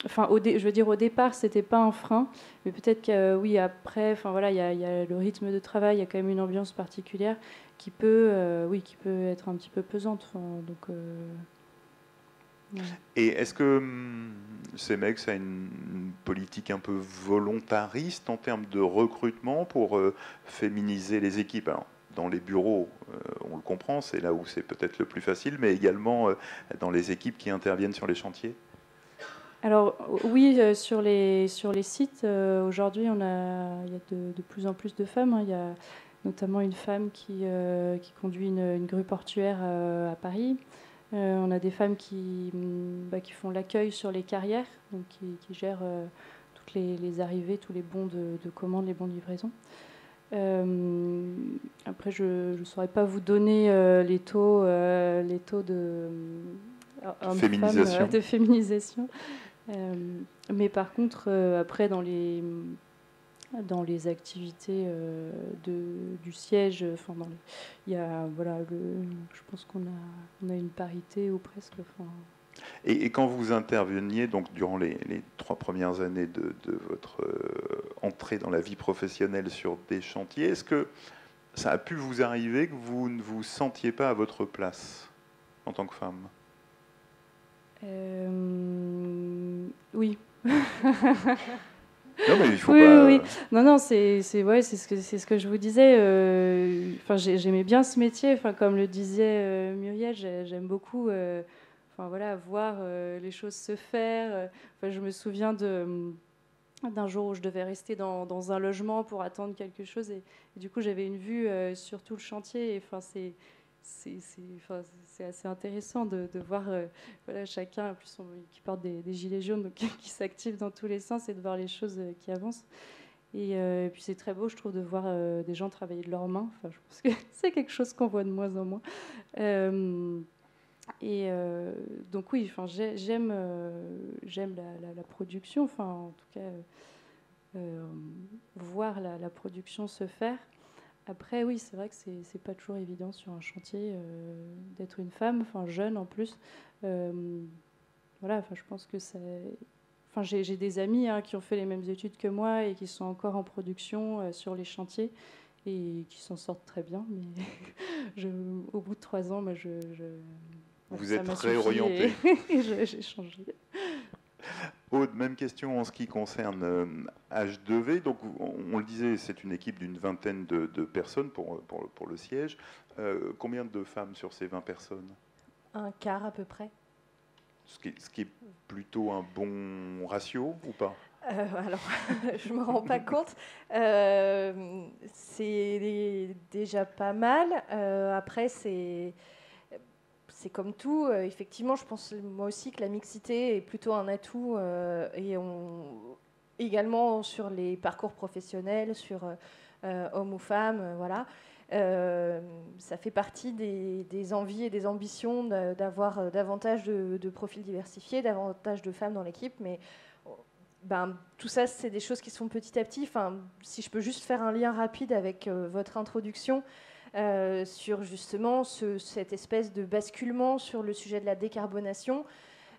enfin, je veux dire, au départ, c'était pas un frein, mais peut-être que oui, après, enfin voilà, il y a le rythme de travail, il y a quand même une ambiance particulière qui peut, oui, qui peut être un petit peu pesante. Enfin, donc. Ouais. Et est-ce que CEMEX a une politique un peu volontariste en termes de recrutement pour féminiser les équipes? Alors, dans les bureaux, on le comprend, c'est là où c'est peut-être le plus facile, mais également dans les équipes qui interviennent sur les chantiers? Alors oui, sur les sites, aujourd'hui, il y a de plus en plus de femmes. Hein. Il y a notamment une femme qui conduit une grue portuaire à Paris. On a des femmes qui font l'accueil sur les carrières, donc qui gèrent toutes les arrivées, tous les bons de commande, les bons de livraison. Après, je ne saurais pas vous donner les taux de féminisation. De féminisation. Mais par contre, après, dans les activités du siège, enfin il y a je pense qu'on a une parité ou presque. Enfin. Et quand vous interveniez donc durant les 3 premières années de votre entrée dans la vie professionnelle sur des chantiers, est-ce que ça a pu vous arriver que vous ne vous sentiez pas à votre place en tant que femme? Oui. Non, mais il faut oui, pas. Oui. Non, c'est ce que je vous disais. Enfin, j'aimais bien ce métier. Enfin, comme le disait Muriel, j'aime beaucoup. Enfin voilà, voir les choses se faire. Enfin, je me souviens d'un jour où je devais rester dans un logement pour attendre quelque chose et du coup j'avais une vue sur tout le chantier. Et, enfin, c'est assez intéressant de voir voilà, chacun, en plus qui porte des gilets jaunes, donc qui s'active dans tous les sens et de voir les choses qui avancent. Et puis c'est très beau, je trouve, de voir des gens travailler de leurs mains. Enfin, je pense que c'est quelque chose qu'on voit de moins en moins. Donc oui, enfin, j'aime la production, enfin, en tout cas voir la production se faire. Après, oui, c'est vrai que c'est pas toujours évident sur un chantier d'être une femme, enfin jeune en plus. Voilà, enfin, je pense que enfin, j'ai des amis qui ont fait les mêmes études que moi et qui sont encore en production sur les chantiers et qui s'en sortent très bien. Mais au bout de 3 ans, moi, vous êtes réorienté. Et j'ai changé. Aude, même question en ce qui concerne H2V. Donc, on le disait, c'est une équipe d'une vingtaine de personnes pour le siège. Combien de femmes sur ces 20 personnes? Un quart à peu près. Ce qui est plutôt un bon ratio ou pas? Alors, je ne me rends pas compte. C'est déjà pas mal. Après, c'est comme tout. Effectivement, je pense moi aussi que la mixité est plutôt un atout. Également sur les parcours professionnels, sur hommes ou femmes, voilà. Ça fait partie des envies et des ambitions d'avoir davantage de profils diversifiés, davantage de femmes dans l'équipe, mais tout ça, c'est des choses qui se font petit à petit. Enfin, si je peux juste faire un lien rapide avec votre introduction sur justement cette espèce de basculement sur le sujet de la décarbonation,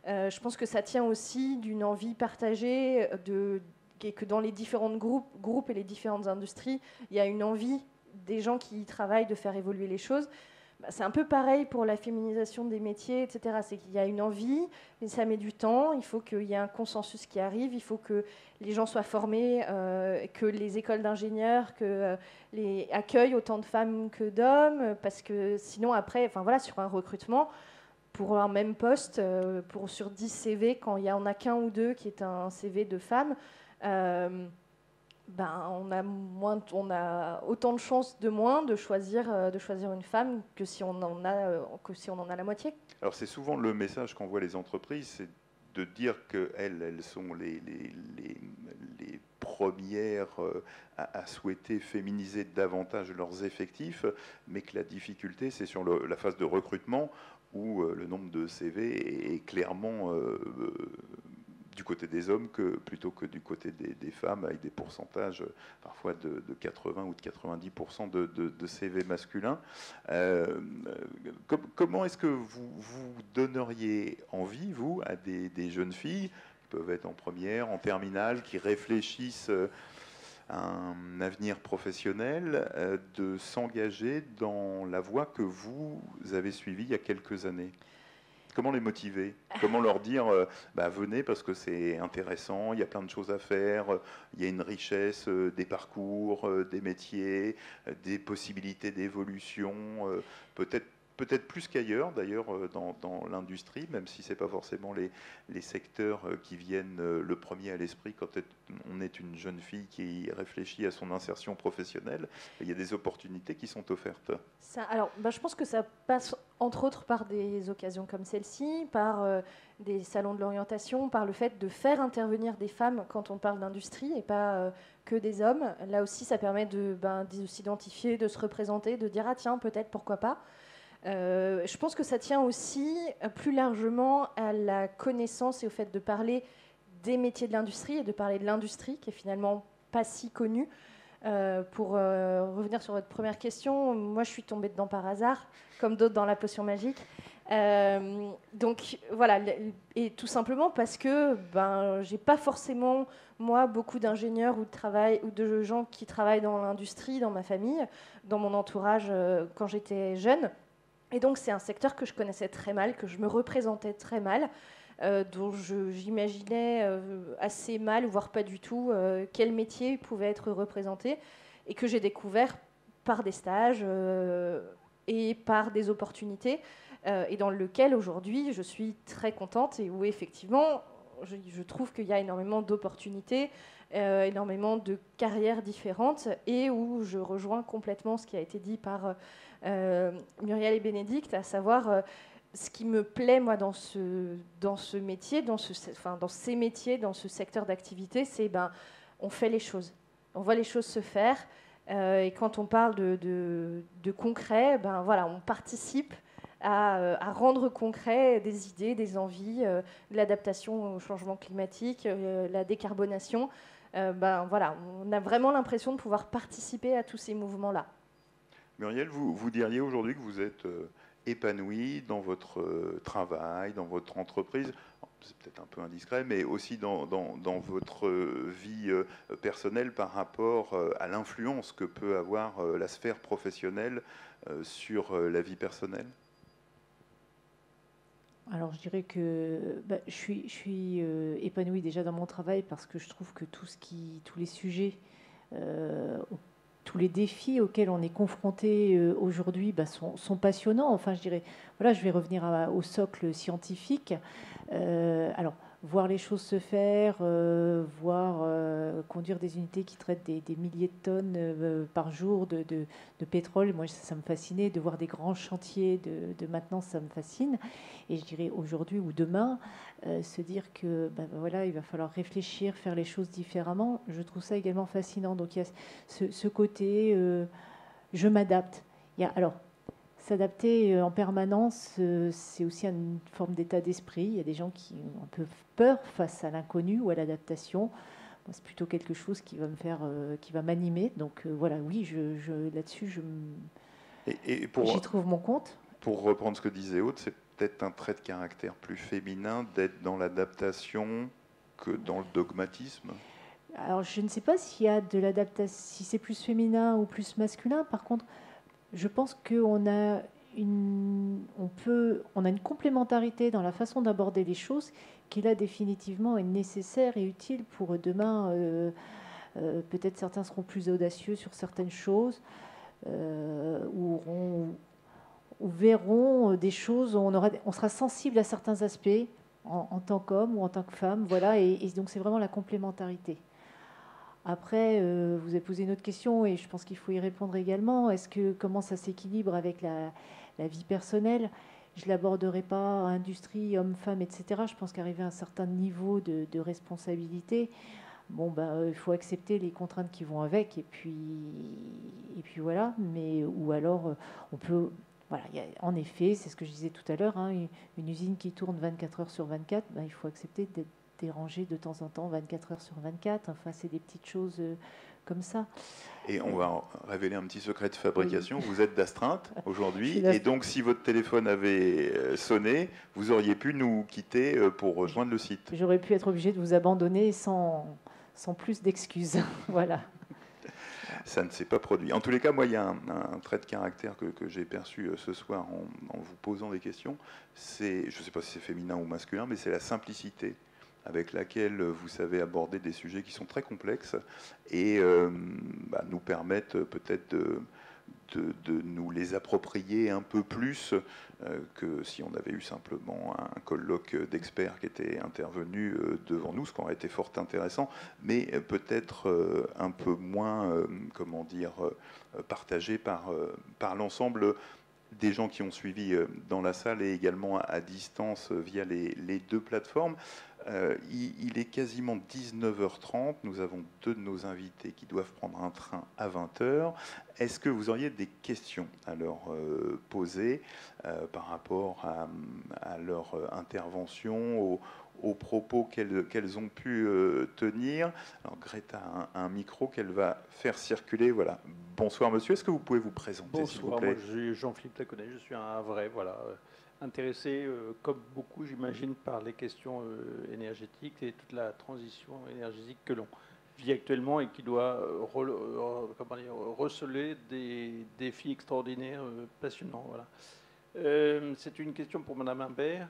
je pense que ça tient aussi d'une envie partagée que dans les différents groupes et les différentes industries, il y a une envie des gens qui y travaillent de faire évoluer les choses. C'est un peu pareil pour la féminisation des métiers, etc. C'est qu'il y a une envie, mais ça met du temps. Il faut qu'il y ait un consensus qui arrive. Il faut que les gens soient formés, que les écoles d'ingénieurs accueillent autant de femmes que d'hommes, parce que sinon, après, enfin, voilà, sur un recrutement, pour un même poste, sur 10 CV, quand il n'y en a qu'un ou deux qui est un CV de femme, on a autant de chances de moins de choisir une femme que si on en a la moitié. Alors c'est souvent le message qu'envoient les entreprises, c'est de dire qu'elles sont les premières à souhaiter féminiser davantage leurs effectifs, mais que la difficulté, c'est sur la phase de recrutement, où le nombre de CV est clairement du côté des hommes plutôt que du côté des femmes, avec des pourcentages parfois de 80 ou de 90% de CV masculins. Comment est-ce que vous donneriez envie, vous, à des jeunes filles qui peuvent être en première, en terminale, qui réfléchissent à un avenir professionnel, de s'engager dans la voie que vous avez suivie il y a quelques années? Comment les motiver? Comment leur dire venez parce que c'est intéressant, il y a plein de choses à faire, il y a une richesse des parcours, des métiers, des possibilités d'évolution, peut-être plus qu'ailleurs d'ailleurs dans l'industrie, même si ce n'est pas forcément les secteurs qui viennent le premier à l'esprit quand on est une jeune fille qui réfléchit à son insertion professionnelle. Il y a des opportunités qui sont offertes. Je pense que ça passe entre autres par des occasions comme celle-ci, par des salons de l'orientation, par le fait de faire intervenir des femmes quand on parle d'industrie et pas que des hommes. Là aussi, ça permet de s'identifier, de se représenter, de dire « Ah tiens, peut-être, pourquoi pas ». Je pense que ça tient aussi plus largement à la connaissance et au fait de parler des métiers de l'industrie et de parler de l'industrie qui est finalement pas si connue. Pour revenir sur votre première question, moi je suis tombée dedans par hasard, comme d'autres dans la potion magique. Donc voilà, et tout simplement parce que j'ai pas forcément moi beaucoup d'ingénieurs ou de gens qui travaillent dans l'industrie dans ma famille, dans mon entourage quand j'étais jeune. Et donc c'est un secteur que je connaissais très mal, que je me représentais très mal, dont j'imaginais assez mal, voire pas du tout, quel métier pouvait être représenté, et que j'ai découvert par des stages et par des opportunités, et dans lequel aujourd'hui je suis très contente, et où effectivement je trouve qu'il y a énormément d'opportunités, énormément de carrières différentes, et où je rejoins complètement ce qui a été dit par Muriel et Bénédicte, à savoir ce qui me plaît moi dans ce métier, dans ces métiers, dans ce secteur d'activité, c'est on fait les choses, on voit les choses se faire, et quand on parle de concret, on participe à rendre concret des idées, des envies, l'adaptation au changement climatique, la décarbonation. On a vraiment l'impression de pouvoir participer à tous ces mouvements-là. Muriel, vous diriez aujourd'hui que vous êtes épanouie dans votre travail, dans votre entreprise, c'est peut-être un peu indiscret, mais aussi dans votre vie personnelle par rapport à l'influence que peut avoir la sphère professionnelle sur la vie personnelle? Alors je dirais que je suis épanouie déjà dans mon travail parce que je trouve que tous les sujets, tous les défis auxquels on est confronté aujourd'hui sont passionnants. Enfin, je dirais, voilà, je vais revenir au socle scientifique. Alors, voir les choses se faire, conduire des unités qui traitent des milliers de tonnes par jour de pétrole. Moi, ça me fascinait. De voir des grands chantiers de maintenance, ça me fascine. Et je dirais aujourd'hui ou demain, se dire que il va falloir réfléchir, faire les choses différemment. Je trouve ça également fascinant. Donc, il y a ce côté, je m'adapte. Alors, s'adapter en permanence, c'est aussi une forme d'état d'esprit. Il y a des gens qui ont un peu peur face à l'inconnu ou à l'adaptation. Moi, c'est plutôt quelque chose qui va m'animer. Donc oui, là-dessus, j'y trouve mon compte. Pour reprendre ce que disait Aude, c'est peut-être un trait de caractère plus féminin d'être dans l'adaptation que dans le dogmatisme. Alors, je ne sais pas s'il y a de l'adaptation, si c'est plus féminin ou plus masculin. Par contre, je pense qu'on a une complémentarité dans la façon d'aborder les choses qui, là, définitivement, est nécessaire et utile pour demain. Peut-être certains seront plus audacieux sur certaines choses ou verront des choses où on sera sensible à certains aspects en tant qu'homme ou en tant que femme. Voilà, et donc, c'est vraiment la complémentarité. Après, vous avez posé une autre question et je pense qu'il faut y répondre également. Comment ça s'équilibre avec la vie personnelle? Je ne l'aborderai pas industrie, hommes, femmes, etc. Je pense qu'arriver à un certain niveau de responsabilité, bon, ben, il faut accepter les contraintes qui vont avec et puis voilà. Mais, ou alors, on peut... Voilà, en effet, c'est ce que je disais tout à l'heure, hein, une usine qui tourne 24 heures sur 24, ben, il faut accepter d'être dérangé de temps en temps 24 heures sur 24. Enfin, c'est des petites choses comme ça. Et on va révéler un petit secret de fabrication. Oui. Vous êtes d'astreinte aujourd'hui. Et donc, si votre téléphone avait sonné, vous auriez pu nous quitter pour rejoindre le site. J'aurais pu être obligée de vous abandonner sans plus d'excuses. Voilà. Ça ne s'est pas produit. En tous les cas, moi, il y a un trait de caractère que j'ai perçu ce soir en vous posant des questions. Je ne sais pas si c'est féminin ou masculin, mais c'est la simplicité avec laquelle vous savez aborder des sujets qui sont très complexes et nous permettent peut-être de nous les approprier un peu plus que si on avait eu simplement un colloque d'experts qui était intervenu devant nous, ce qui aurait été fort intéressant, mais peut-être un peu moins, partagé par l'ensemble des gens qui ont suivi dans la salle et également à distance via les deux plateformes. Il est quasiment 19h30. Nous avons deux de nos invités qui doivent prendre un train à 20h. Est-ce que vous auriez des questions à leur poser par rapport à leur intervention, aux propos qu'elles ont pu tenir? Alors Greta a un micro qu'elle va faire circuler. Voilà. Bonsoir monsieur, est-ce que vous pouvez vous présenter s'il vous plaît? Bonsoir, moi je suis Jean-Philippe Laconnet, je suis un vrai, voilà, intéressé comme beaucoup j'imagine par les questions énergétiques et toute la transition énergétique que l'on vit actuellement et qui doit receler des défis extraordinaires, passionnants. Voilà. C'est une question pour Madame Imbert.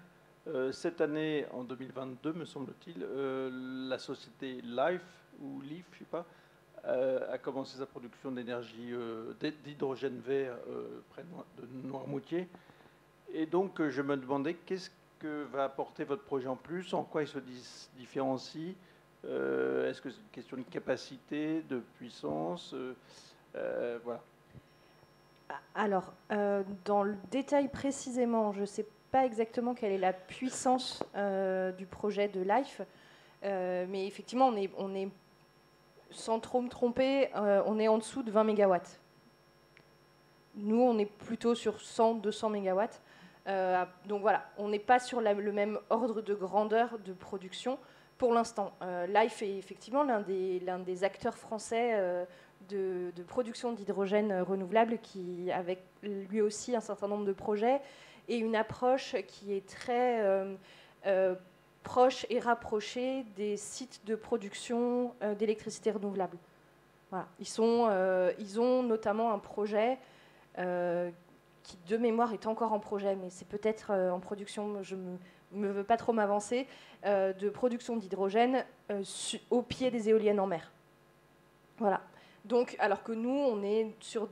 Cette année, en 2022, me semble-t-il, la société Life, ou Leaf, je ne sais pas, a commencé sa production d'énergie, d'hydrogène vert près de Noirmoutier. Et donc, je me demandais qu'est-ce que va apporter votre projet en plus, en quoi il se différencie. Est-ce que c'est une question de capacité, de puissance voilà. Alors, dans le détail précisément, je ne sais pas exactement quelle est la puissance du projet de Life, mais effectivement, on est sans trop me tromper, on est en dessous de 20 MW. Nous, on est plutôt sur 100-200 MW. Donc voilà, on n'est pas sur le même ordre de grandeur de production pour l'instant. Life est effectivement l'un des acteurs français de production d'hydrogène renouvelable qui, avec lui aussi un certain nombre de projets et une approche qui est très proche et rapprochée des sites de production d'électricité renouvelable. Voilà. Ils ont notamment un projet qui, de mémoire, est encore en projet, mais c'est peut-être en production, je ne veux pas trop m'avancer, de production d'hydrogène au pied des éoliennes en mer. Voilà. Donc, alors que nous, on est sur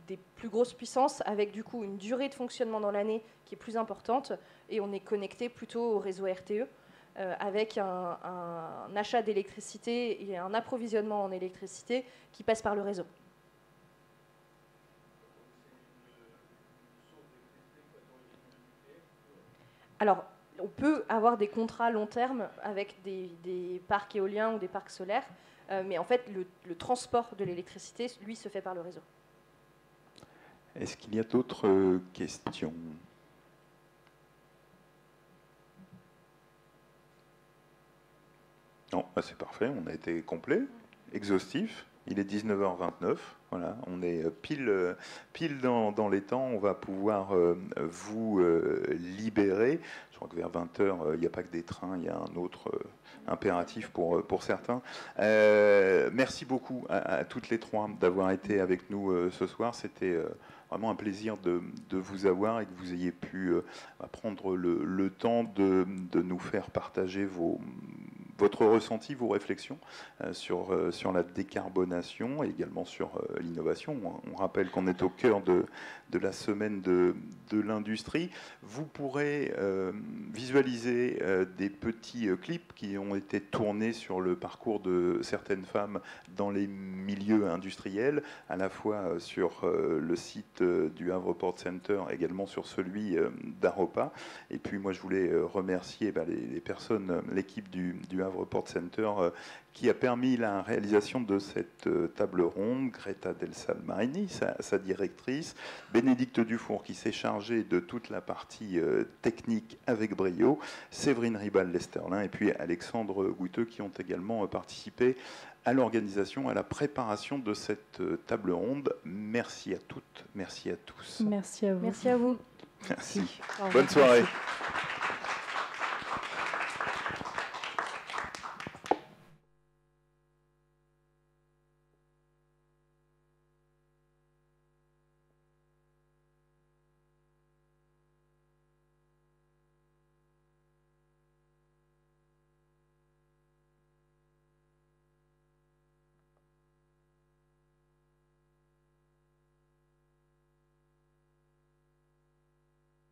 des plus grosses puissances, avec du coup une durée de fonctionnement dans l'année qui est plus importante, et on est connecté plutôt au réseau RTE, avec un achat d'électricité et un approvisionnement en électricité qui passe par le réseau. Alors, on peut avoir des contrats long terme avec des parcs éoliens ou des parcs solaires, mais en fait, le transport de l'électricité, lui, se fait par le réseau. Est-ce qu'il y a d'autres questions ? Non, c'est parfait, on a été complet, exhaustif. Il est 19h29, voilà, on est pile dans les temps, on va pouvoir vous libérer. Je crois que vers 20h, il n'y a pas que des trains, il y a un autre impératif pour certains. Merci beaucoup à toutes les trois d'avoir été avec nous ce soir. C'était vraiment un plaisir de vous avoir et que vous ayez pu prendre le temps de nous faire partager votre ressenti, vos réflexions sur la décarbonation et également sur l'innovation. On rappelle qu'on est au cœur de la semaine de l'industrie. Vous pourrez visualiser des petits clips qui ont été tournés sur le parcours de certaines femmes dans les milieux industriels, à la fois sur le site du Havre Port Center, également sur celui d'Aropa. Et puis moi je voulais remercier les personnes, l'équipe du Havre Port Center qui a permis la réalisation de cette table ronde, Greta Del Salmarini, sa directrice, Bénédicte Dufour qui s'est chargée de toute la partie technique avec brio, Séverine Ribal-Lesterlin et puis Alexandre Gouteux qui ont également participé à l'organisation, à la préparation de cette table ronde. Merci à toutes, merci à tous. Merci à vous. Merci à vous. Merci. Au revoir. Bonne soirée. Merci.